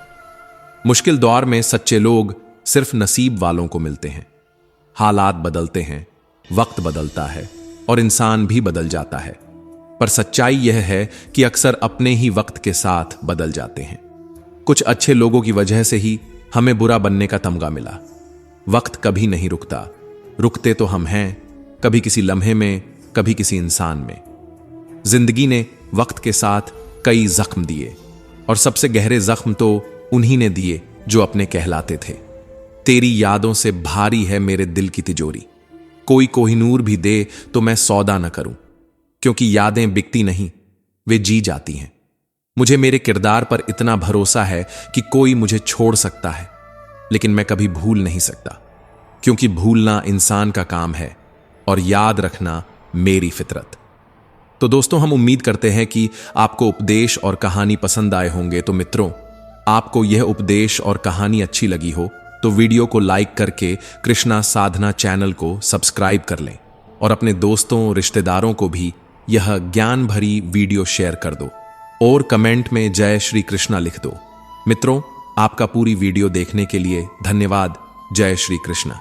A: मुश्किल दौर में सच्चे लोग सिर्फ नसीब वालों को मिलते हैं। हालात बदलते हैं, वक्त बदलता है और इंसान भी बदल जाता है, पर सच्चाई यह है कि अक्सर अपने ही वक्त के साथ बदल जाते हैं। कुछ अच्छे लोगों की वजह से ही हमें बुरा बनने का तमगा मिला। वक्त कभी नहीं रुकता, रुकते तो हम हैं, कभी किसी लम्हे में, कभी किसी इंसान में। जिंदगी ने वक्त के साथ कई जख्म दिए, और सबसे गहरे जख्म तो उन्हीं ने दिए जो अपने कहलाते थे। तेरी यादों से भारी है मेरे दिल की तिजोरी, कोई कोहिनूर भी दे तो मैं सौदा न करूं, क्योंकि यादें बिकती नहीं, वे जी जाती हैं। मुझे मेरे किरदार पर इतना भरोसा है कि कोई मुझे छोड़ सकता है, लेकिन मैं कभी भूल नहीं सकता, क्योंकि भूलना इंसान का काम है और याद रखना मेरी फितरत। तो दोस्तों, हम उम्मीद करते हैं कि आपको उपदेश और कहानी पसंद आए होंगे। तो मित्रों, आपको यह उपदेश और कहानी अच्छी लगी हो तो वीडियो को लाइक करके कृष्णा साधना चैनल को सब्सक्राइब कर लें, और अपने दोस्तों रिश्तेदारों को भी यह ज्ञान भरी वीडियो शेयर कर दो, और कमेंट में जय श्री कृष्णा लिख दो। मित्रों, आपका पूरी वीडियो देखने के लिए धन्यवाद। जय श्री कृष्णा।